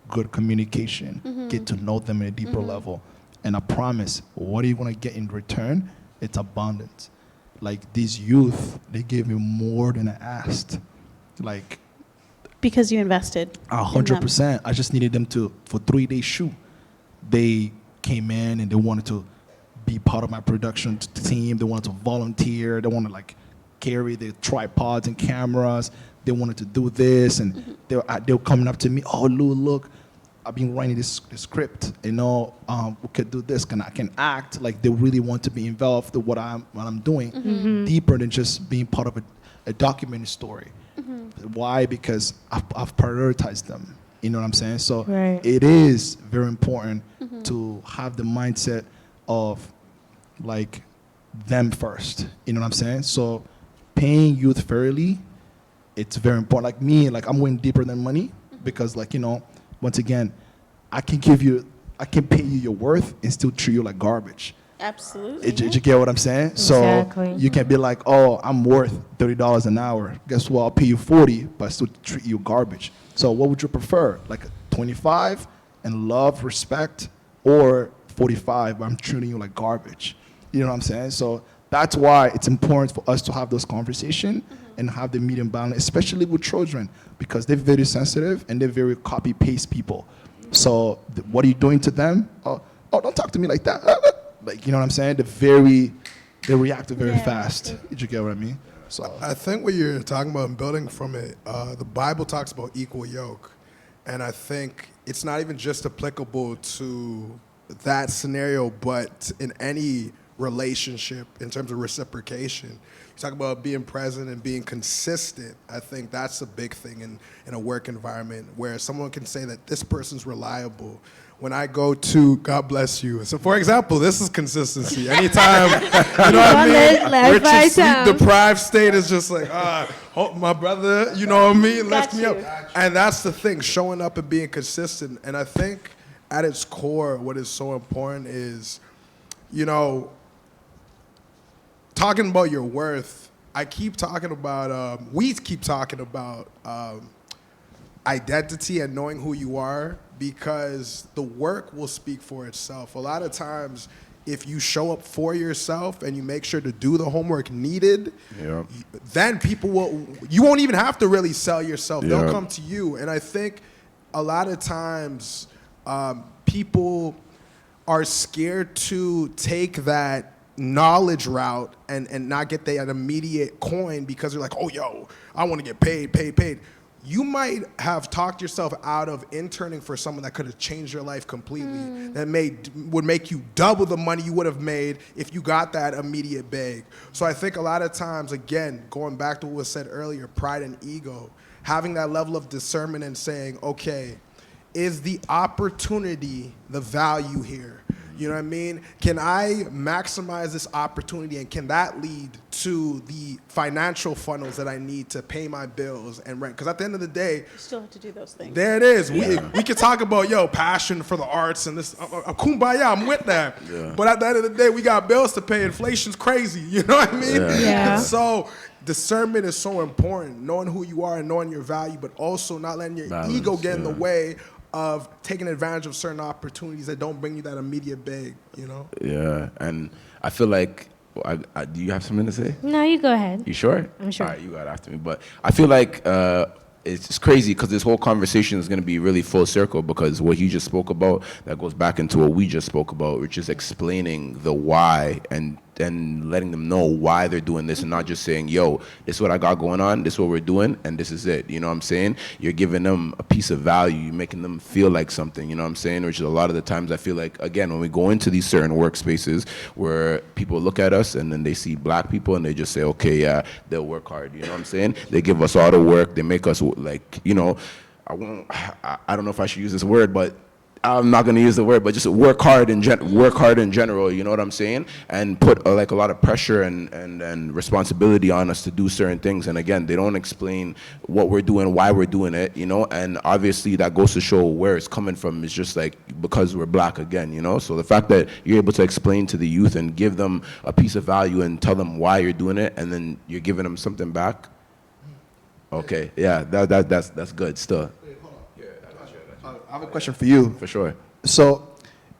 good communication. Get to know them at a deeper level. And I promise, what are you going to get in return? It's abundance. Like, these youth, they gave me more than I asked. Like,
Because you invested.
100%. I just needed them for 3-day shoot. They came in and they wanted to be part of my production team. They wanted to volunteer. They wanted to carry the tripods and cameras. They wanted to do this, and they were coming up to me. Oh, Lou, look, I've been writing this script. We could do this. I can act. Like, they really want to be involved in what I'm doing, deeper than just being part of a documentary story. Why? Because I've prioritized them. You know what I'm saying? So it is very important to have the mindset of them first. You know what I'm saying? So paying youth fairly, it's very important. Like me, like I'm going deeper than money because, like, once again, I can pay you your worth and still treat you like garbage.
Absolutely.
Did you get what I'm saying?
Exactly.
So you can be like, oh, I'm worth $30 an hour. Guess what? I'll pay you 40, but I still treat you garbage. So what would you prefer? Like 25 and love, respect, or 45, but I'm treating you like garbage. You know what I'm saying? So that's why it's important for us to have those conversations and have the medium balance, especially with children, because they're very sensitive and they're very copy-paste people. So what are you doing to them? Oh, don't talk to me like that. Like, you know what I'm saying? They react very fast. Did you get what I mean? So
I think what you're talking about and building from it, the Bible talks about equal yoke. And I think it's not even just applicable to that scenario, but in any relationship in terms of reciprocation. You talk about being present and being consistent. I think that's a big thing in a work environment where someone can say that this person's reliable. When I go to, God bless you. So for example, this is consistency. Anytime, you know what I mean? Richard sleep deprived state is just like, my brother, you know what I mean? Lift me up. And that's the thing, showing up and being consistent. And I think at its core, what is so important is, talking about your worth. I keep talking about, we keep talking about identity and knowing who you are, because the work will speak for itself. A lot of times, if you show up for yourself and you make sure to do the homework needed, then you won't even have to really sell yourself. They'll come to you. And I think a lot of times people are scared to take that knowledge route and not get that immediate coin because they're like, oh, yo, I want to get paid. You might have talked yourself out of interning for someone that could have changed your life completely, that would make you double the money you would have made if you got that immediate bag. So I think a lot of times, again, going back to what was said earlier, pride and ego, having that level of discernment and saying, okay, is the opportunity the value here? You know what I mean? Can I maximize this opportunity, and can that lead to the financial funnels that I need to pay my bills and rent? Because at the end of the day,
You still have to do those things.
there it is. We can talk about, passion for the arts and this. Kumbaya, I'm with that. Yeah. But at the end of the day, we got bills to pay. Inflation's crazy. You know what I mean?
Yeah.
And so discernment is so important, knowing who you are and knowing your value, but also not letting your ego get in the way of taking advantage of certain opportunities that don't bring you that immediate bag,
Yeah, and I feel like, do you have something to say?
No, you go ahead.
You sure?
I'm sure.
All right, you got after me. But I feel like it's just crazy because this whole conversation is going to be really full circle, because what he just spoke about, that goes back into what we just spoke about, which is explaining the why and letting them know why they're doing this, and not just saying, yo, this is what I got going on, this is what we're doing, and this is it. You know what I'm saying? You're giving them a piece of value. You're making them feel like something, you know what I'm saying? Which is a lot of the times I feel like, again, when we go into these certain workspaces where people look at us and then they see black people and they just say, okay, yeah, they'll work hard. You know what I'm saying? They give us all the work. They make us, like, I don't know if I should use this word, but I'm not going to use the word, but just work hard in general, you know what I'm saying? And put a lot of pressure and responsibility on us to do certain things. And again, they don't explain what we're doing, why we're doing it, and obviously that goes to show where it's coming from. It's just like because we're black again, So the fact that you're able to explain to the youth and give them a piece of value and tell them why you're doing it, and then you're giving them something back. Okay, yeah, that's good still.
I have a question for you.
For sure.
So,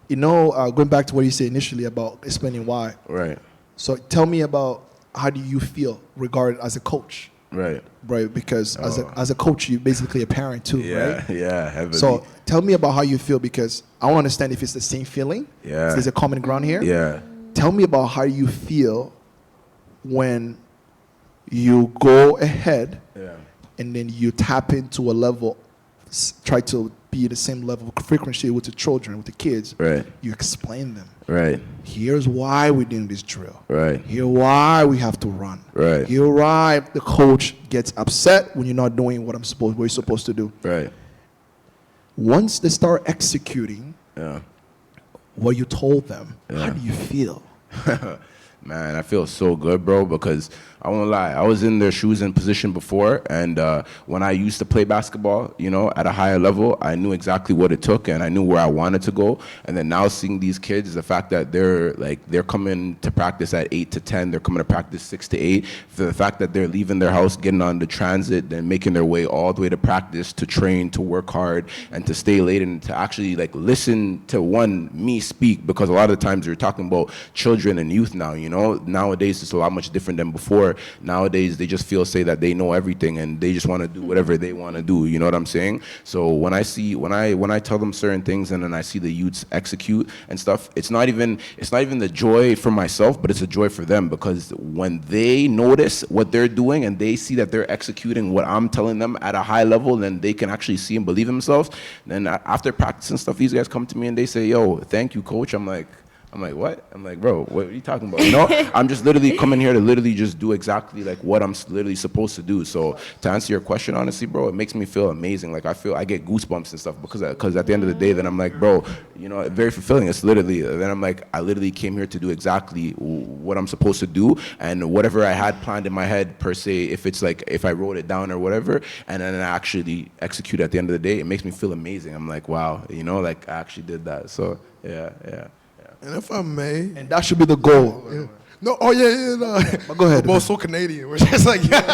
going back to what you said initially about explaining why.
Right.
So tell me about, how do you feel regarded as a coach?
Right.
Right, because as a coach, you're basically a parent too, right?
Yeah, heavily.
So tell me about how you feel, because I want to understand if it's the same feeling.
Yeah.
If there's a common ground here.
Yeah.
Tell me about how you feel when you go ahead and then you tap into a level, try to be the same level of frequency with the children, with the kids.
Right.
You explain them.
Right.
Here's why we're doing this drill.
Right.
Here's why we have to run.
Right.
Here's why the coach gets upset when you're not doing what you're supposed to do.
Right.
Once they start executing
Yeah.
what you told them, how do you feel?
Man, I feel so good, bro, because I won't lie, I was in their shoes and position before, and when I used to play basketball, you know, at a higher level, I knew exactly what it took, and I knew where I wanted to go. And then now seeing these kids, the fact that they're coming to practice at 8 to 10, they're coming to practice 6 to 8, for the fact that they're leaving their house, getting on the transit, then making their way all the way to practice, to train, to work hard, and to stay late, and to actually like listen to me speak, because a lot of the times you're talking about children and youth now, you know. Nowadays it's a lot much different than before. Nowadays they just say that they know everything and they just want to do whatever they want to do, you know what I'm saying? So when I tell them certain things and then I see the youths execute and stuff, it's not even the joy for myself, but it's a joy for them, because when they notice what they're doing and they see that they're executing what I'm telling them at a high level, then they can actually see and believe themselves. Then after practice and stuff, these guys come to me and they say, yo, thank you, coach. I'm like, what? I'm like, bro, what are you talking about? You know, I'm just literally coming here to literally just do exactly like what I'm literally supposed to do. So to answer your question, honestly, bro, it makes me feel amazing. Like I get goosebumps and stuff because at the end of the day, then I'm like, bro, you know, very fulfilling. It's literally, then I'm like, I literally came here to do exactly what I'm supposed to do, and whatever I had planned in my head per se, if it's like, if I wrote it down or whatever, and then I actually execute at the end of the day, it makes me feel amazing. I'm like, wow, you know, like I actually did that. So yeah.
And if I may,
And that should be the goal.
yeah. No, oh yeah, no.
But go ahead.
We're both so Canadian. We're just like, yeah.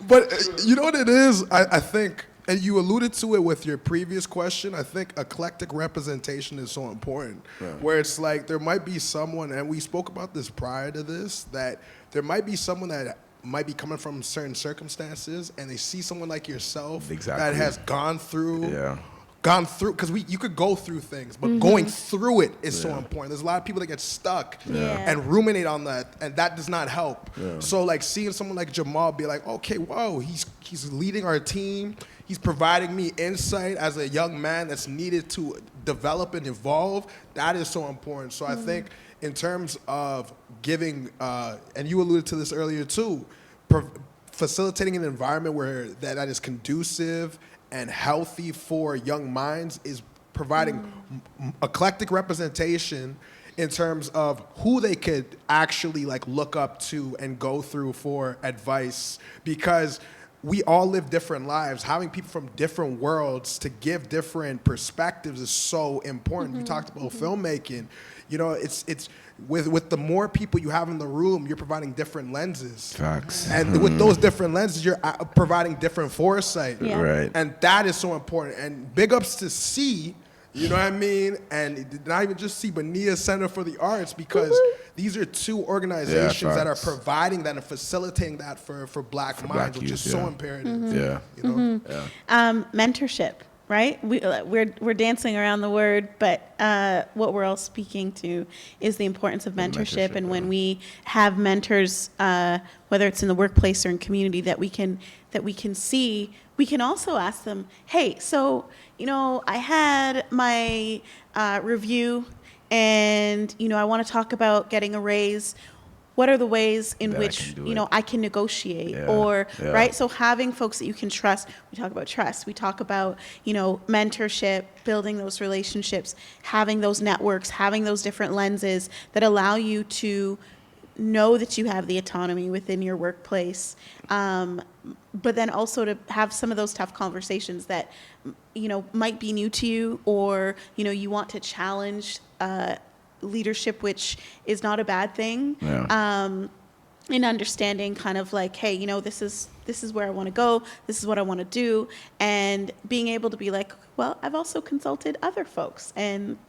But you know what it is? I think, and you alluded to it with your previous question, I think eclectic representation is so important. Right. Where it's like there might be someone, and we spoke about this prior to this, that there might be someone that might be coming from certain circumstances, and they see someone like yourself that has gone through, because you could go through things, but going through it is so important. There's a lot of people that get stuck and ruminate on that, and that does not help. So like seeing someone like Jamal be like, okay, whoa, he's leading our team, he's providing me insight as a young man that's needed to develop and evolve, that is so important. So I think in terms of giving, and you alluded to this earlier too, facilitating an environment where that is conducive and healthy for young minds is providing eclectic representation in terms of who they could actually like look up to and go through for advice, because we all live different lives. Having people from different worlds to give different perspectives is so important. You talked about filmmaking. You know, it's with the more people you have in the room, you're providing different lenses.
Facts.
And with those different lenses, you're providing different foresight.
Yeah.
Right.
And that is so important. And big ups to C, you know what I mean? And not even just C, but NIA Center for the Arts, because these are two organizations that are providing that and facilitating that for black minds, which is so imperative.
Yeah.
You know?
Mentorship, right? We're dancing around the word, but what we're all speaking to is the importance of mentorship. And when we have mentors, whether it's in the workplace or in community, that we can see, we can also ask them, hey, so, you know, I had my review and, you know, I want to talk about getting a raise. What are the ways in which, you know, I can negotiate right? So having folks that you can trust, we talk about trust, we talk about, you know, mentorship, building those relationships, having those networks, having those different lenses that allow you to know that you have the autonomy within your workplace, but then also to have some of those tough conversations that, you know, might be new to you, or, you know, you want to challenge leadership, which is not a bad thing. In understanding kind of like, hey, you know, this is where I want to go, this is what I want to do, and being able to be like, well, I've also consulted other folks, and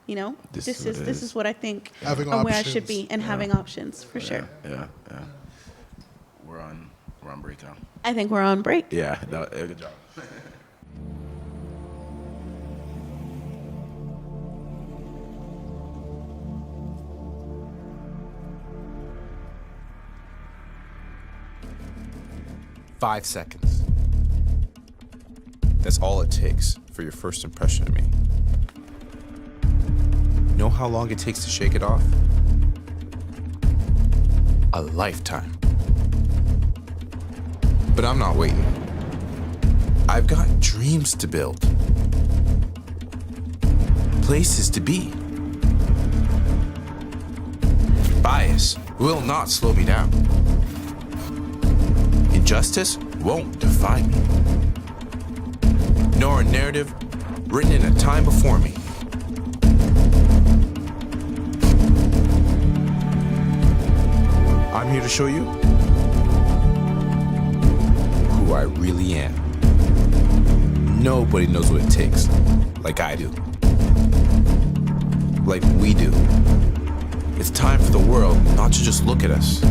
you know, this is what I think
having
where I
options.
should be, and having options for sure.
Yeah. We're on break now.
I think we're on break.
Yeah, good job.
Five seconds. That's all it takes for your first impression of me. Know how long it takes to shake it off? A lifetime. But I'm not waiting. I've got dreams to build. Places to be. Bias will not slow me down. Injustice won't define me. Nor a narrative written in a time before me. I'm here to show you who I really am. Nobody knows what it takes like I do. Like we do. It's time for the world not to just look at us,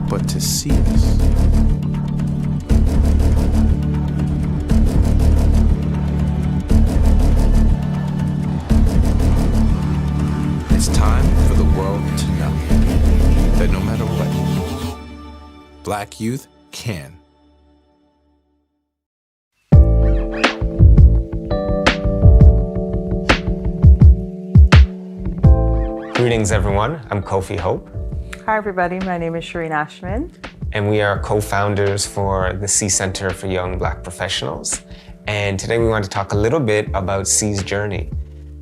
but to see us. It's time for the world to know that no matter what, Black youth can.
Greetings, everyone. I'm Kofi Hope.
Hi, everybody. My name is Shireen Ashman.
And we are co-founders for the C Center for Young Black Professionals. And today we want to talk a little bit about C's journey.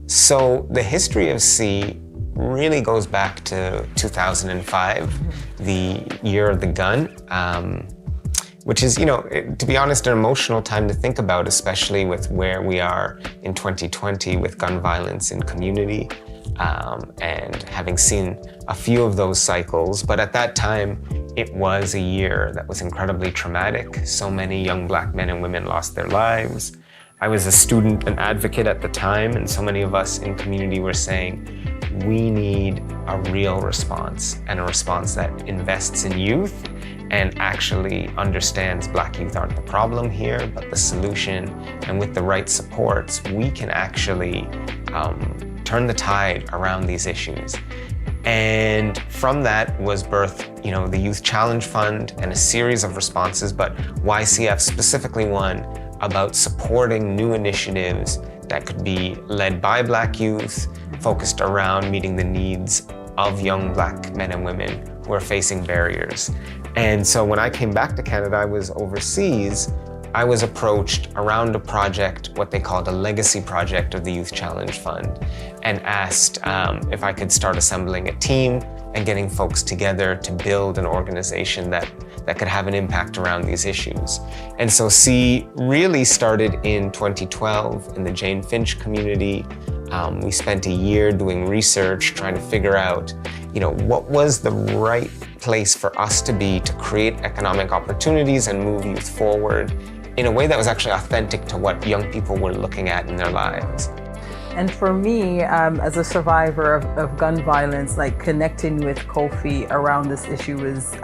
So the history of C really goes back to 2005, the year of the gun, which is, to be honest, an emotional time to think about, especially with where we are in 2020 with gun violence in community. And having seen a few of those cycles, but at that time, it was a year that was incredibly traumatic. So many young Black men and women lost their lives. I was a student and advocate at the time, and so many of us in community were saying, we need a real response, and a response that invests in youth and actually understands Black youth aren't the problem here, but the solution. And with the right supports, we can actually turn the tide around these issues. And from that was birthed, the Youth Challenge Fund and a series of responses, but YCF specifically one about supporting new initiatives that could be led by Black youth, focused around meeting the needs of young Black men and women who are facing barriers. And so when I came back to Canada, I was overseas. I was approached around a project, what they called a legacy project of the Youth Challenge Fund, and asked if I could start assembling a team and getting folks together to build an organization that could have an impact around these issues. And so C really started in 2012 in the Jane Finch community. We spent a year doing research, trying to figure out, what was the right place for us to be to create economic opportunities and move youth forward in a way that was actually authentic to what young people were looking at in their lives.
And for me, as a survivor of gun violence, connecting with Kofi around this issue was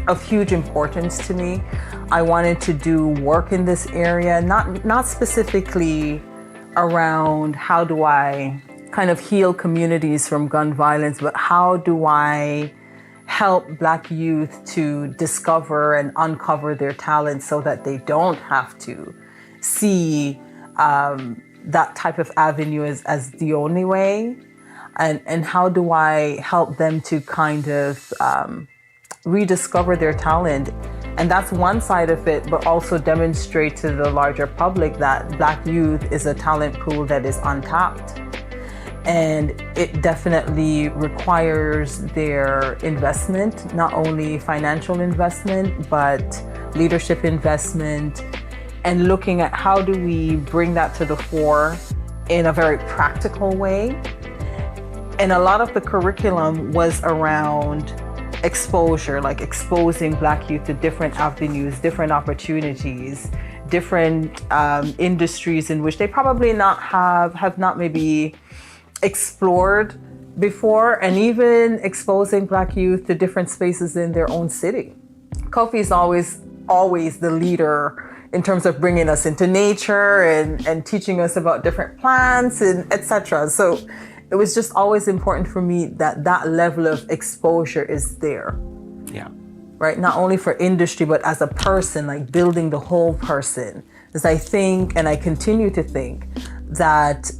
of huge importance to me. I wanted to do work in this area, not specifically around how do I kind of heal communities from gun violence, but how do I help Black youth to discover and uncover their talents so that they don't have to see that type of avenue as the only way. And how do I help them to kind of rediscover their talent? And that's one side of it, but also demonstrate to the larger public that Black youth is a talent pool that is untapped. And it definitely requires their investment, not only financial investment, but leadership investment, and looking at how do we bring that to the fore in a very practical way. And a lot of the curriculum was around exposure, like exposing Black youth to different avenues, different opportunities, different industries in which they probably have not maybe explored before, and even exposing Black youth to different spaces in their own city. Kofi is always the leader in terms of bringing us into nature and teaching us about different plants and etc. So it was just always important for me that level of exposure is there.
Yeah.
Right? Not only for industry, but as a person, like building the whole person. Because I think, and I continue to think, that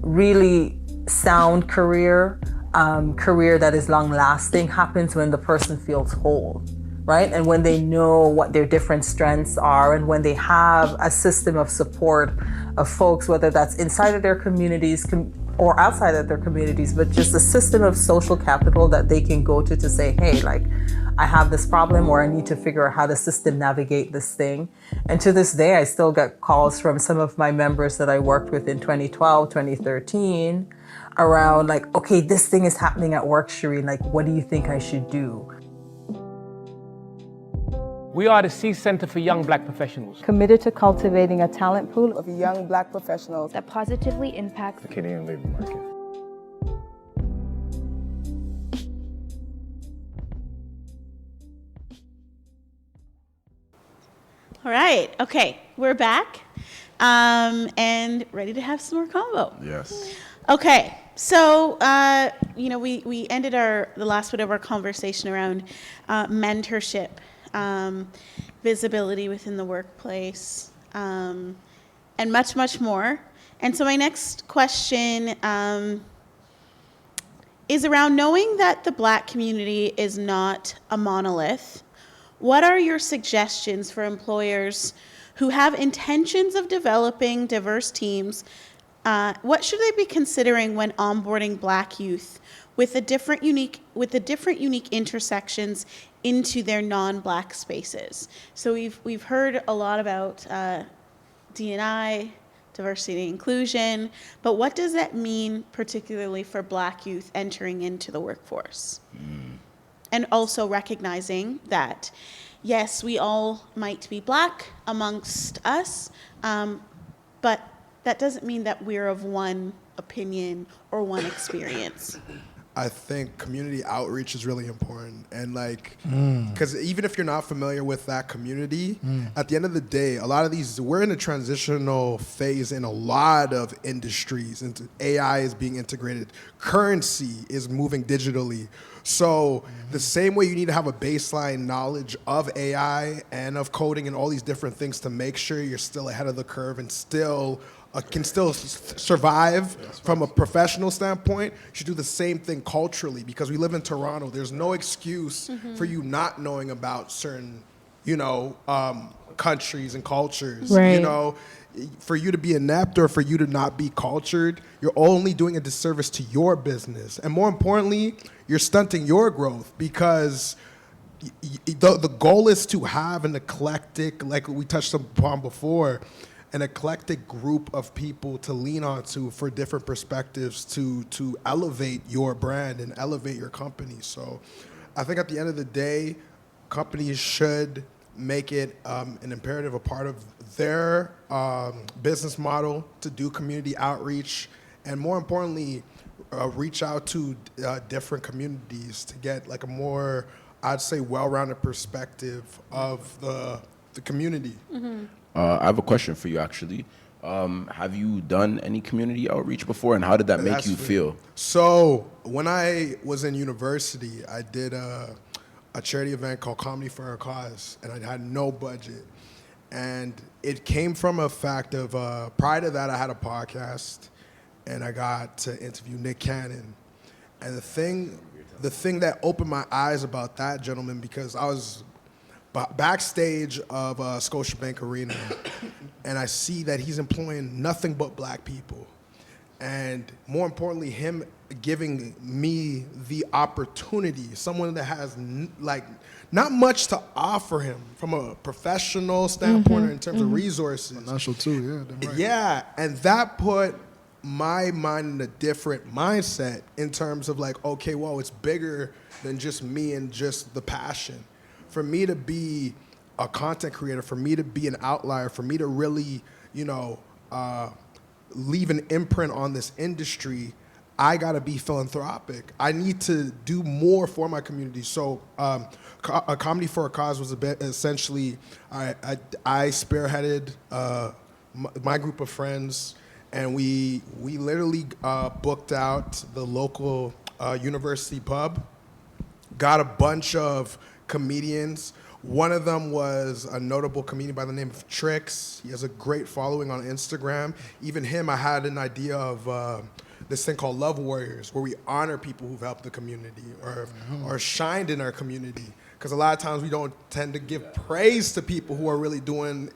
really sound career that is long lasting happens when the person feels whole, right? And when they know what their different strengths are, and when they have a system of support of folks, whether that's inside of their communities, or outside of their communities, but just a system of social capital that they can go to say, hey, like, I have this problem, or I need to figure out how the system navigate this thing. And to this day, I still get calls from some of my members that I worked with in 2012, 2013, around like, okay, this thing is happening at work, Shireen, like, what do you think I should do?
We are the C Center for Young Black Professionals.
Committed to cultivating a talent pool of young Black professionals
that positively impacts
the Canadian labor market.
All right, okay, we're back and ready to have some more combo.
Yes.
Okay, so we ended the last bit of our conversation around mentorship, visibility within the workplace, and much, much more. And so my next question is around knowing that the Black community is not a monolith. What are your suggestions for employers who have intentions of developing diverse teams? What should they be considering when onboarding Black youth with the different unique intersections into their non-Black spaces? So we've heard a lot about D&I, diversity and inclusion, but what does that mean particularly for Black youth entering into the workforce? And also recognizing that, yes, we all might be Black amongst us, but that doesn't mean that we're of one opinion or one experience.
I think community outreach is really important. And because even if you're not familiar with that community, at the end of the day, a lot of we're in a transitional phase in a lot of industries. And AI is being integrated. Currency is moving digitally. So the same way you need to have a baseline knowledge of AI and of coding and all these different things to make sure you're still ahead of the curve and can still survive from a professional standpoint, you should do the same thing culturally, because we live in Toronto. There's no excuse for you not knowing about certain, countries and cultures.
Right.
For you to be inept or for you to not be cultured, you're only doing a disservice to your business. And more importantly, you're stunting your growth, because the goal is to have an eclectic, like we touched upon before, an eclectic group of people to lean onto for different perspectives to elevate your brand and elevate your company. So I think at the end of the day, companies should make it an imperative, a part of their business model to do community outreach, and more importantly, reach out to different communities to get like a more, I'd say, well-rounded perspective of the community.
I have a question for you, actually. Have you done any community outreach before, and how did that make you feel?
So when I was in university, I did a charity event called Comedy for a Cause, and I had no budget. And it came from a fact of, prior to that, I had a podcast, and I got to interview Nick Cannon. And the thing that opened my eyes about that gentleman, because I was backstage of Scotiabank Arena, and I see that he's employing nothing but Black people. And more importantly, him giving me the opportunity, someone that has not much to offer him from a professional standpoint or in terms of resources.
Financial too, yeah. Right.
Yeah, and that put my mind in a different mindset in terms of okay, well, it's bigger than just me and just the passion. For me to be a content creator, for me to be an outlier, for me to really, leave an imprint on this industry, I gotta be philanthropic. I need to do more for my community. So, a Comedy for a Cause was essentially, I spearheaded my group of friends, and we literally booked out the local university pub, got a bunch of comedians. One of them was a notable comedian by the name of Trix. He has a great following on Instagram. Even him, I had an idea of this thing called Love Warriors, where we honor people who've helped the community or shined in our community. because a lot of times we don't tend to give praise to people who are really doing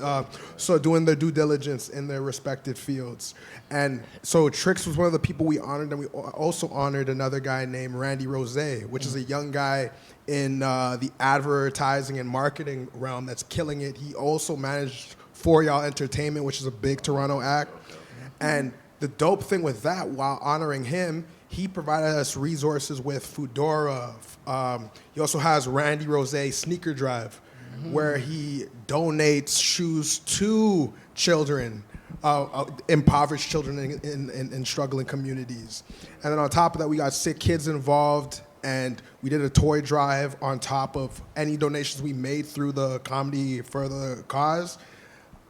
their due diligence in their respective fields. And so Trix was one of the people we honored, and we also honored another guy named Randy Rose, which is a young guy in the advertising and marketing realm that's killing it. He also managed For Y'all Entertainment, which is a big Toronto act. And the dope thing with that, while honoring him, he provided us resources with Foodora. He also has Randy Rose Sneaker Drive, where he donates shoes to children, impoverished children in struggling communities. And then on top of that, we got Sick Kids involved, and we did a toy drive on top of any donations we made through the Comedy for the Cause.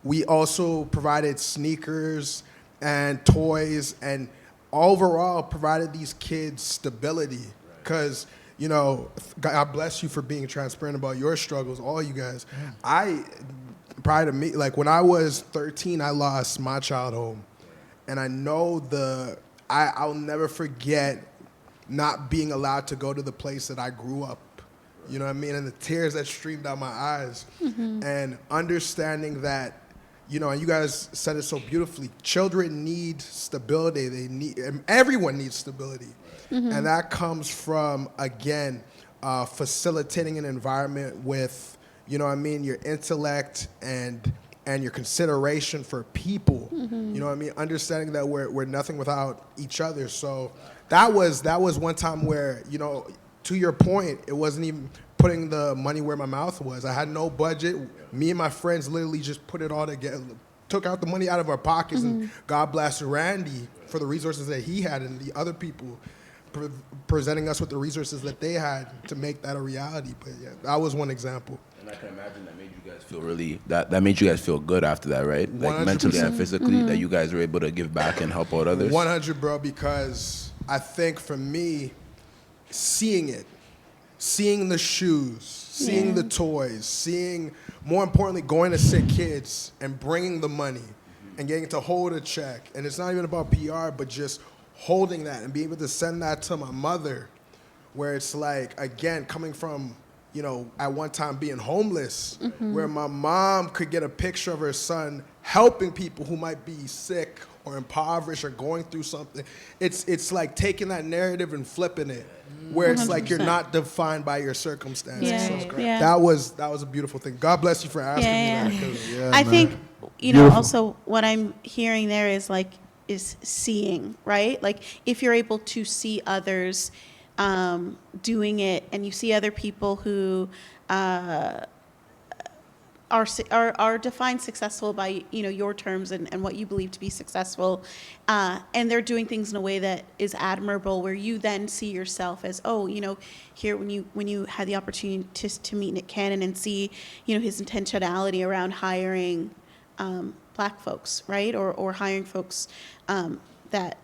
We also provided sneakers and toys, and overall provided these kids stability. Because, you know, God bless you for being transparent about your struggles, all you guys. Prior to me, like when I was 13, I lost my child home. And I know I'll never forget not being allowed to go to the place that I grew up. You know what I mean? And the tears that streamed down my eyes. And understanding that, you know, and you guys said it so beautifully, children need stability. Everyone needs stability. And that comes from, again, facilitating an environment with, you know what I mean, your intellect and your consideration for people. You know what I mean? Understanding that we're nothing without each other. So that was one time where, you know, to your point, it wasn't even putting the money where my mouth was. I had no budget. Me and my friends literally just put it all together, took out the money out of our pockets, and God bless Randy for the resources that he had and the other people presenting us with the resources that they had to make that a reality. But yeah, that was one example.
And I can imagine that made you guys feel really, that made you guys feel good after that, right? Like
100%.
Mentally and physically, that you guys were able to give back and help out others?
100, bro, because I think for me, seeing it, seeing the shoes, seeing the toys, more importantly, going to Sick Kids and bringing the money and getting to hold a check. And it's not even about PR, but just holding that and being able to send that to my mother, where it's like, again, coming from, you know, at one time being homeless, where my mom could get a picture of her son helping people who might be sick or impoverished or going through something. It's like taking that narrative and flipping it, where it's like you're not defined by your circumstances. That was a beautiful thing. God bless you for asking me that. 'Cause,
I think, you know, also what I'm hearing there is seeing, right? Like if you're able to see others doing it, and you see other people who are defined successful by, you know, your terms and what you believe to be successful, and they're doing things in a way that is admirable, where you then see yourself as, oh, you know, here when you had the opportunity to meet Nick Cannon and see, you know, his intentionality around hiring Black folks, right, or hiring folks that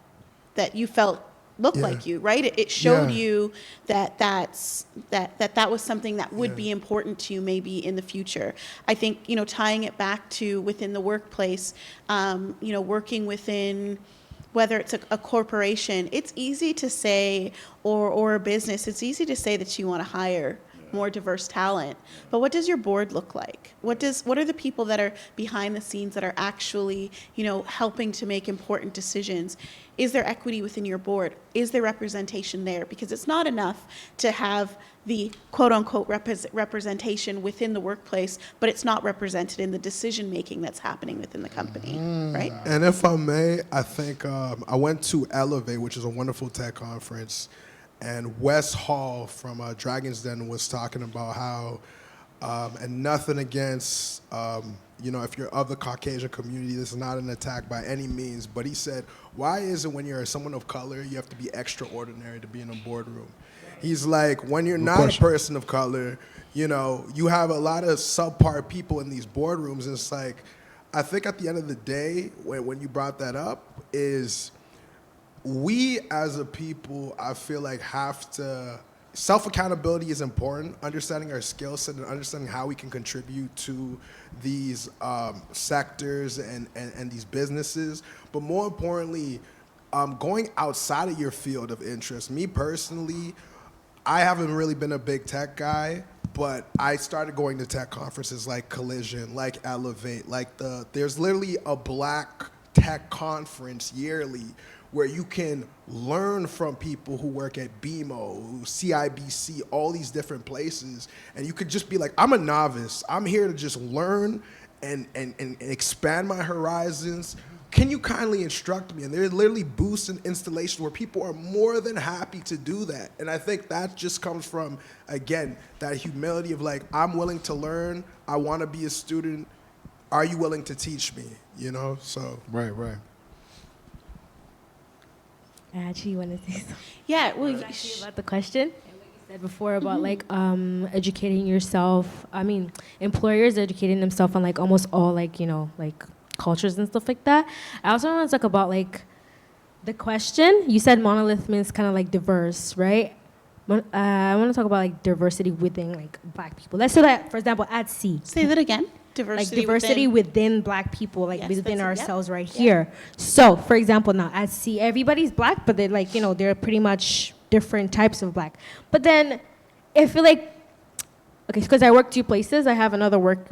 you felt looked like you, right? It showed you that that was something that would be important to you maybe in the future. I think, you know, tying it back to within the workplace, you know, working within, whether it's a corporation, it's easy to say, or a business, it's easy to say that you want to hire more diverse talent. But what does your board look like? What are the people that are behind the scenes that are actually, you know, helping to make important decisions? Is there equity within your board? Is there representation there? Because it's not enough to have the quote unquote representation within the workplace, but it's not represented in the decision making that's happening within the company, right?
And if I may, I think I went to Elevate, which is a wonderful tech conference, and Wes Hall from Dragon's Den was talking about how, and nothing against, you know, if you're of the Caucasian community, this is not an attack by any means, but he said, why is it when you're someone of color, you have to be extraordinary to be in a boardroom? He's like, when you're not a person of color, you know, you have a lot of subpar people in these boardrooms, and it's like, I think at the end of the day, when you brought that up, is we as a people, I feel like, have to, self-accountability is important, understanding our skill set and understanding how we can contribute to these sectors and these businesses. But more importantly, going outside of your field of interest. Me personally, I haven't really been a big tech guy, but I started going to tech conferences like Collision, like Elevate, there's literally a black tech conference yearly where you can learn from people who work at BMO, CIBC, all these different places. And you could just be like, I'm a novice. I'm here to just learn and expand my horizons. Can you kindly instruct me? And there's literally booths and installations where people are more than happy to do that. And I think that just comes from, again, that humility of like, I'm willing to learn. I want to be a student. Are you willing to teach me? You know, so.
Right.
Actually, you want to say something?
Yeah, well,
Actually, about the question, and what you said before about like educating yourself. I mean, employers educating themselves on like almost all like, you know, like cultures and stuff like that. I also want to talk about like the question. You said monolith means kind of like diverse, right? I want to talk about like diversity within like black people. Let's say that, for example, at C.
say that again. Diversity
within black people, like
Yes,
within
that's it,
ourselves right here. So, for example, now at C, everybody's black, but they're like, you know, they're pretty much different types of black. But then I feel like, okay, because I work 2 places, I have another work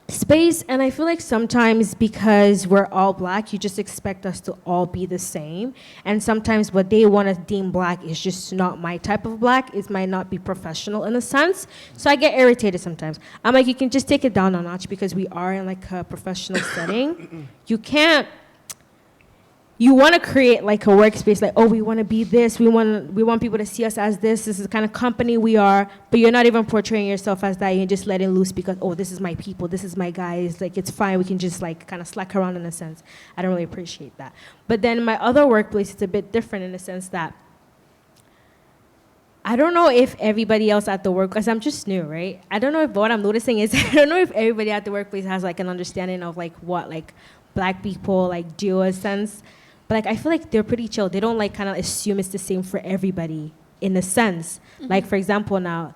space, and I feel like sometimes because we're all black, you just expect us to all be the same. And sometimes what they want to deem black is just not my type of black. It might not be professional in a sense. So I get irritated sometimes. I'm like, you can just take it down a notch because we are in like a professional setting. You can't. You want to create like a workspace, like, oh, we want to be this. We want people to see us as this. This is the kind of company we are. But you're not even portraying yourself as that. You're just letting loose because, oh, this is my people. This is my guys. Like, it's fine. We can just like kind of slack around in a sense. I don't really appreciate that. But then my other workplace, it's a bit different in the sense that I don't know if everybody else at the work, because I'm just new, right? I don't know if what I'm noticing is I don't know if everybody at the workplace has like an understanding of like what like black people like do in a sense. But like I feel like they're pretty chill. They don't like kind of assume it's the same for everybody in a sense. Like for example now,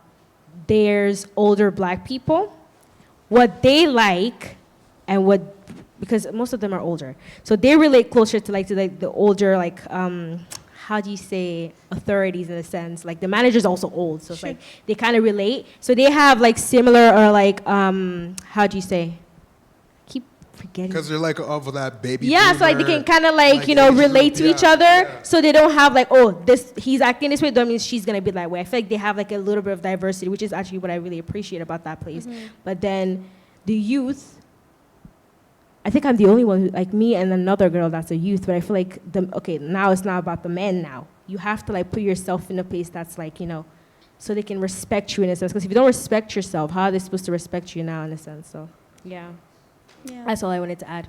there's older black people. What they like and what, because most of them are older. So they relate closer to like the older like how do you say authorities in a sense. Like the manager's also old. So it's like they kind of relate. So they have like similar or like how do you say?
Because they're like of that baby.
Yeah, so like they can kind of like, you know, relate to each other. Yeah. So they don't have like, oh, this he's acting this way, that means she's gonna be that way. I feel like they have like a little bit of diversity, which is actually what I really appreciate about that place. But then the youth, I think I'm the only one who, like me and another girl that's a youth, but I feel like now it's not about the men now. You have to like put yourself in a place that's like, you know, so they can respect you in a sense. Because if you don't respect yourself, how are they supposed to respect you now in a sense? So yeah. That's all I wanted to add.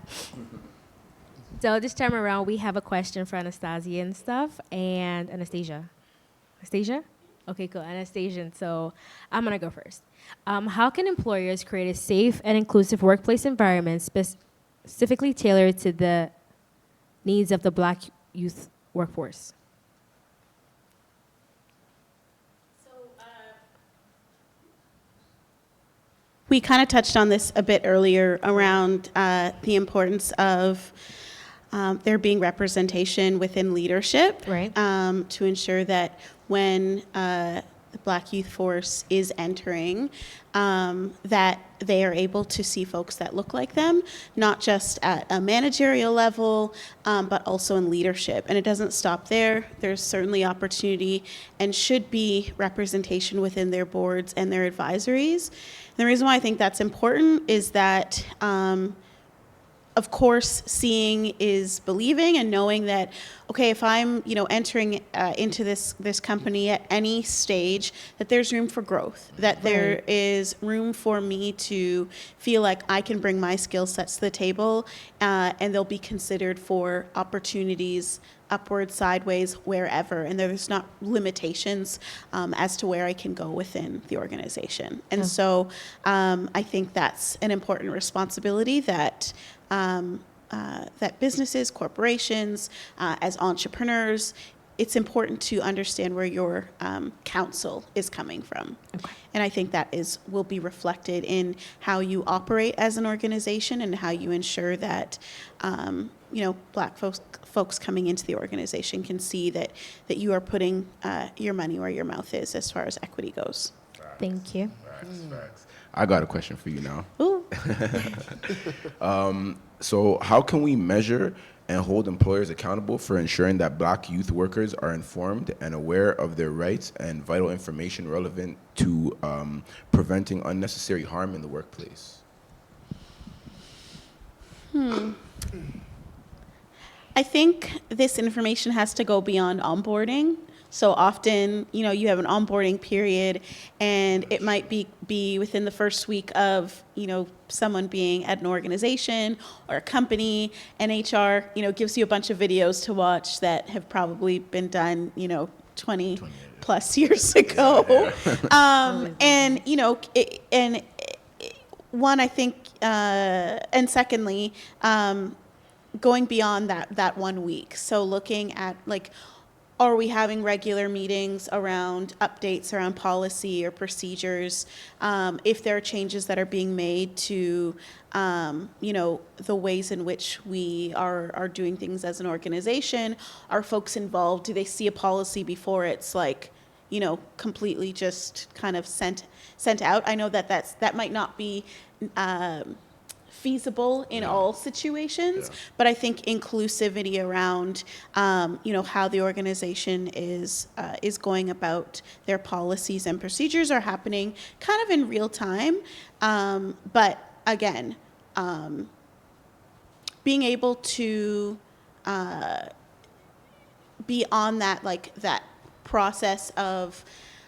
So this time around, we have a question for Anastasia and stuff, and Anastasia. Anastasia? Okay, cool. Anastasia. So I'm going to go first. How can employers create a safe and inclusive workplace environment specifically tailored to the needs of the black youth workforce?
We kind of touched on this a bit earlier around the importance of there being representation within leadership,
right?
To ensure that when the Black Youth Force is entering, that they are able to see folks that look like them, not just at a managerial level, but also in leadership. And it doesn't stop there. There's certainly opportunity and should be representation within their boards and their advisories. And the reason why I think that's important is that of course, seeing is believing, and knowing that, okay, if I'm, entering into this company at any stage, that there's room for growth, that there is room for me to feel like I can bring my skill sets to the table, and they'll be considered for opportunities upward, sideways, wherever, and there's not limitations as to where I can go within the organization. And so I think that's an important responsibility that that businesses, corporations, as entrepreneurs, it's important to understand where your counsel is coming from. Okay. And I think that will be reflected in how you operate as an organization and how you ensure that Black folks coming into the organization can see that you are putting your money where your mouth is as far as equity goes.
Thank you.
Facts. I got a question for you now.
Ooh.
So how can we measure and hold employers accountable for ensuring that Black youth workers are informed and aware of their rights and vital information relevant to preventing unnecessary harm in the workplace?
I think this information has to go beyond onboarding. So often, you have an onboarding period, and it might be within the first week of, someone being at an organization or a company, and HR, gives you a bunch of videos to watch that have probably been done, 20 plus years ago. And, one, I think, and secondly, going beyond that 1 week. So looking at, are we having regular meetings around updates around policy or procedures? If there are changes that are being made to, the ways in which we are doing things as an organization, are folks involved? Do they see a policy before it's completely just kind of sent out? I know that might not be feasible in all situations, but I think inclusivity around, how the organization is going about their policies and procedures are happening kind of in real time. But again, being able to be on that, that process of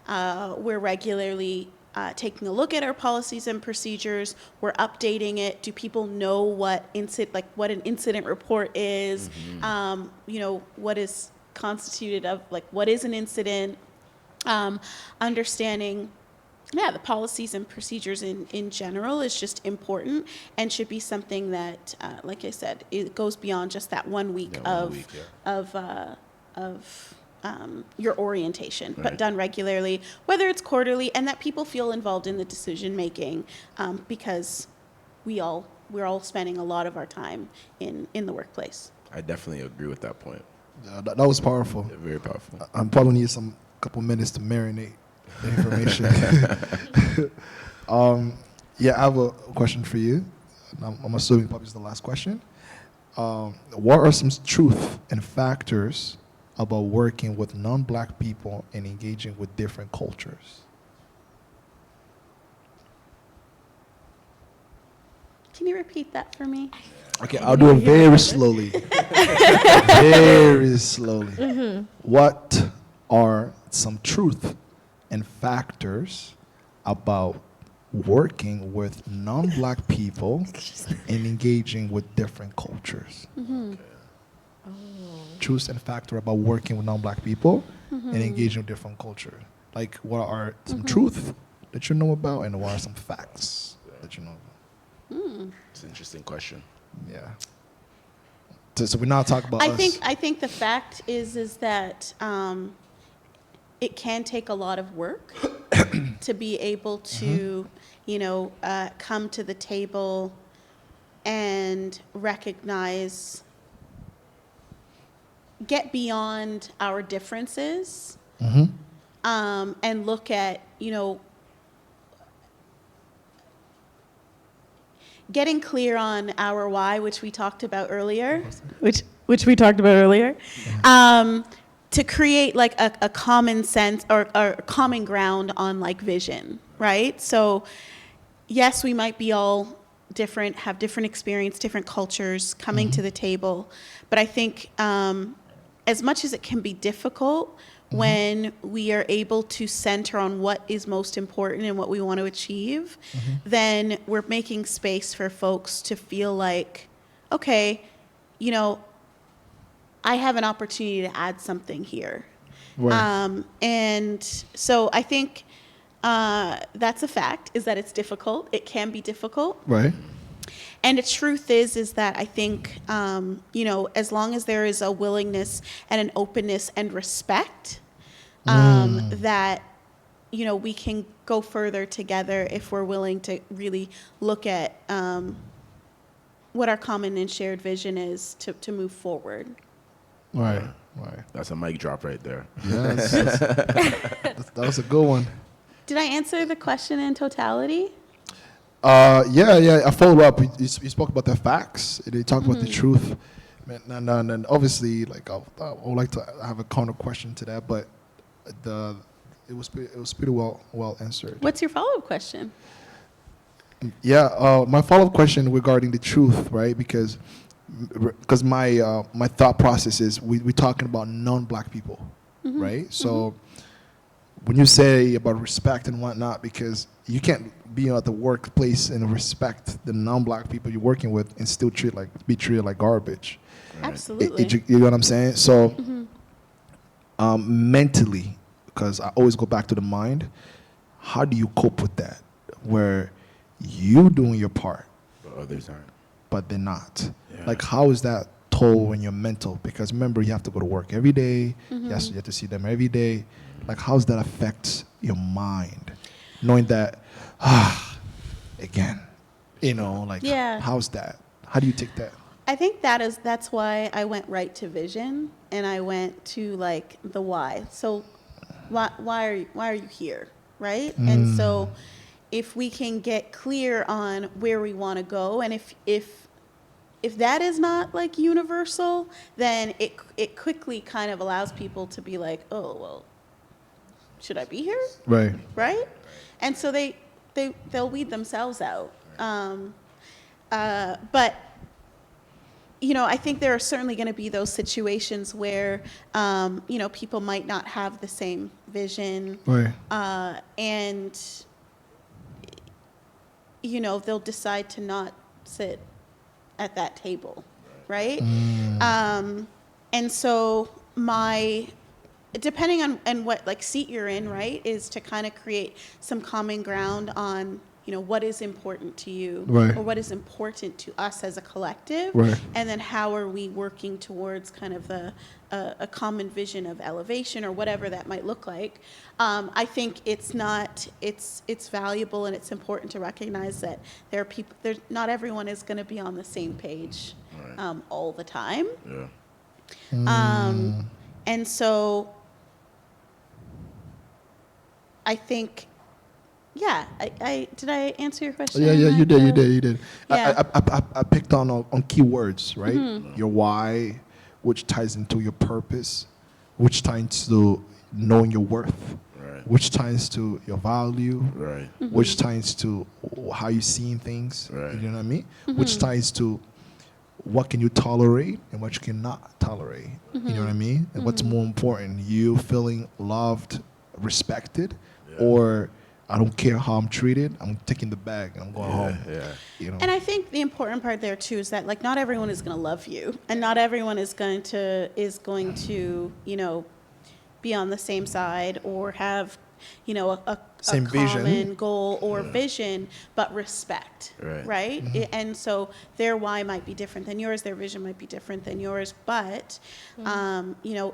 we're regularly taking a look at our policies and procedures. We're updating it. Do people know what what an incident report is? What is constituted of, what is an incident? Understanding, the policies and procedures in general is just important and should be something that, like I said, it goes beyond just that 1 week of your orientation, but done regularly, whether it's quarterly, and that people feel involved in the decision making, because we're all spending a lot of our time in the workplace.
I definitely agree with that point.
That was powerful.
Yeah, very powerful.
I'm probably need some couple minutes to marinate the information. I have a question for you. I'm assuming probably is the last question. What are some truth and factors about working with non-Black people and engaging with different cultures?
Can you repeat that for me?
Okay, I'll do it very slowly. Very slowly. What are some truth and factors about working with non-Black people and engaging with different cultures? Truth and factor about working with non-Black people and engaging with different culture. What are some truth that you know about, and what are some facts that you know about?
It's an interesting question.
Yeah. So we're not talking about us.
I think the fact is that it can take a lot of work to be able to, come to the table and recognize, get beyond our differences, and look at, getting clear on our why, which we talked about earlier, to create a common sense or common ground on vision, right? So yes, we might be all different, have different experience, different cultures coming to the table, but I think as much as it can be difficult, when we are able to center on what is most important and what we want to achieve, then we're making space for folks to feel like, okay, I have an opportunity to add something here. Right. And so I think that's a fact, is that it's difficult. It can be difficult.
Right.
And the truth is that I think, as long as there is a willingness and an openness and respect, that, we can go further together if we're willing to really look at what our common and shared vision is to move forward.
Right.
That's a mic drop right there.
Yeah, that was a good one.
Did I answer the question in totality?
Yeah. I follow up. You spoke about the facts. You talked about the truth. And obviously, like I would like to have a counter question to that, but it was pretty well answered.
What's your follow-up question?
Yeah, my follow-up question regarding the truth, right? Because my thought process is we're talking about non-black people, right? So when you say about respect and whatnot, because you can't be at the workplace and respect the non-black people you're working with and still be treated like garbage.
Absolutely.
You know what I'm saying? So mentally, because I always go back to the mind, how do you cope with that? Where you doing your part,
But others aren't.
but they're not.
Yeah.
Like, how is that toll when you're mental? Because remember, you have to go to work every day. Yes, you have to see them every day. Like, how's that affect your mind? Knowing that, again,
Yeah.
how's that? How do you take that?
I think that's why I went right to vision, and I went to like the why. So why are you here, right? And so if we can get clear on where we want to go, and if that is not like universal, then it quickly kind of allows people to be like, oh, well, should I be here?
Right.
Right? And so they'll weed themselves out. But I think there are certainly going to be those situations where, people might not have the same vision.
Right.
And, they'll decide to not sit at that table, right? And so depending on what like seat you're in, right, is to kind of create some common ground on what is important to you,
Right.
or what is important to us as a collective,
Right.
and then how are we working towards kind of a common vision of elevation or whatever that might look like. I think it's valuable and it's important to recognize that there are people. Not everyone is going to be on the same page all the time.
Yeah.
And so I think. Yeah, did I answer your question?
Yeah, you did.
Yeah.
I picked on keywords, right? Your why, which ties into your purpose, which ties to knowing your worth,
Right.
which ties to your value,
Right.
which ties to how you're seeing things,
Right.
you know what I mean? Which ties to what can you tolerate and what you cannot tolerate, you know what I mean? And what's more important, you feeling loved, respected, or I don't care how I'm treated, I'm taking the bag and I'm going home.
Yeah.
And I think the important part there too is that like not everyone is going to love you, and not everyone is going to be on the same side or have a
Same vision.
common goal or vision, but respect, right? And so their why might be different than yours, their vision might be different than yours, but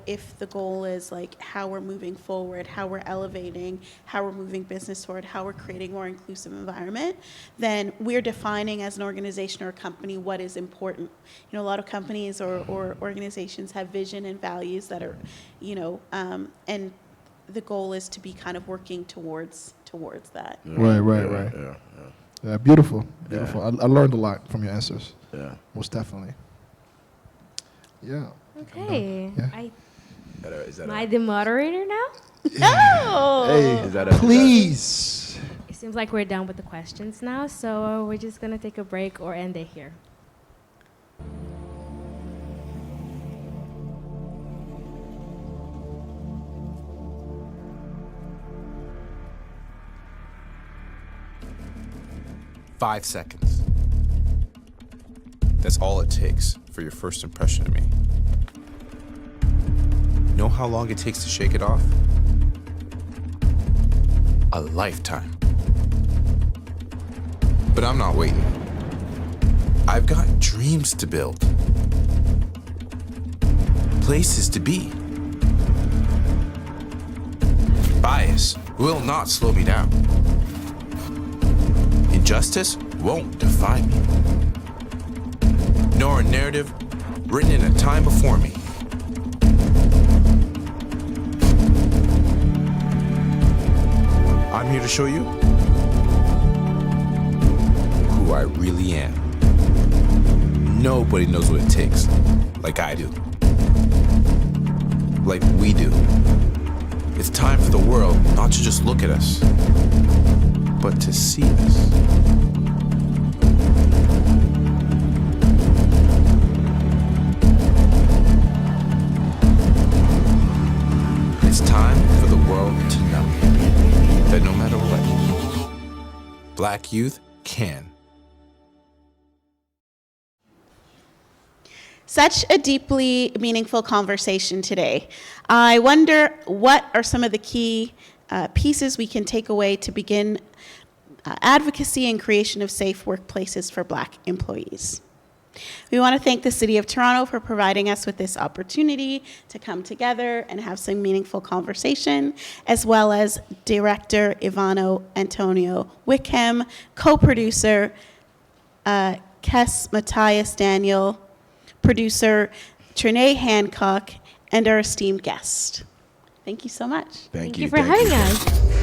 if the goal is like how we're moving forward, how we're elevating, how we're moving business forward, how we're creating a more inclusive environment, then we're defining as an organization or a company what is important. A lot of companies or organizations have vision and values that are, and the goal is to be kind of working towards that.
Right. Yeah, beautiful. I learned a lot from your answers.
Yeah.
Most definitely. Yeah.
Okay.
Yeah.
Am I the moderator now?
Oh!
Hey, please.
It seems like we're done with the questions now, so we're just going to take a break or end it here.
Five seconds. That's all it takes for your first impression of me. Know how long it takes to shake it off? A lifetime. But I'm not waiting. I've got dreams to build. Places to be. Bias will not slow me down. Injustice won't define me. nor a narrative written in a time before me. I'm here to show you who I really am. Nobody knows what it takes like I do. Like we do. It's time for the world not to just look at us, but to see us. It's time for the world to know that no matter what, Black youth can.
Such a deeply meaningful conversation today. I wonder what are some of the key pieces we can take away to begin advocacy and creation of safe workplaces for Black employees. We want to thank the City of Toronto for providing us with this opportunity to come together and have some meaningful conversation, as well as Director Ivano Antonio Wickham, co-producer Kes Matthias Daniel, producer Trinae Hancock, and our esteemed guest. Thank you so much.
Thank
you for having us.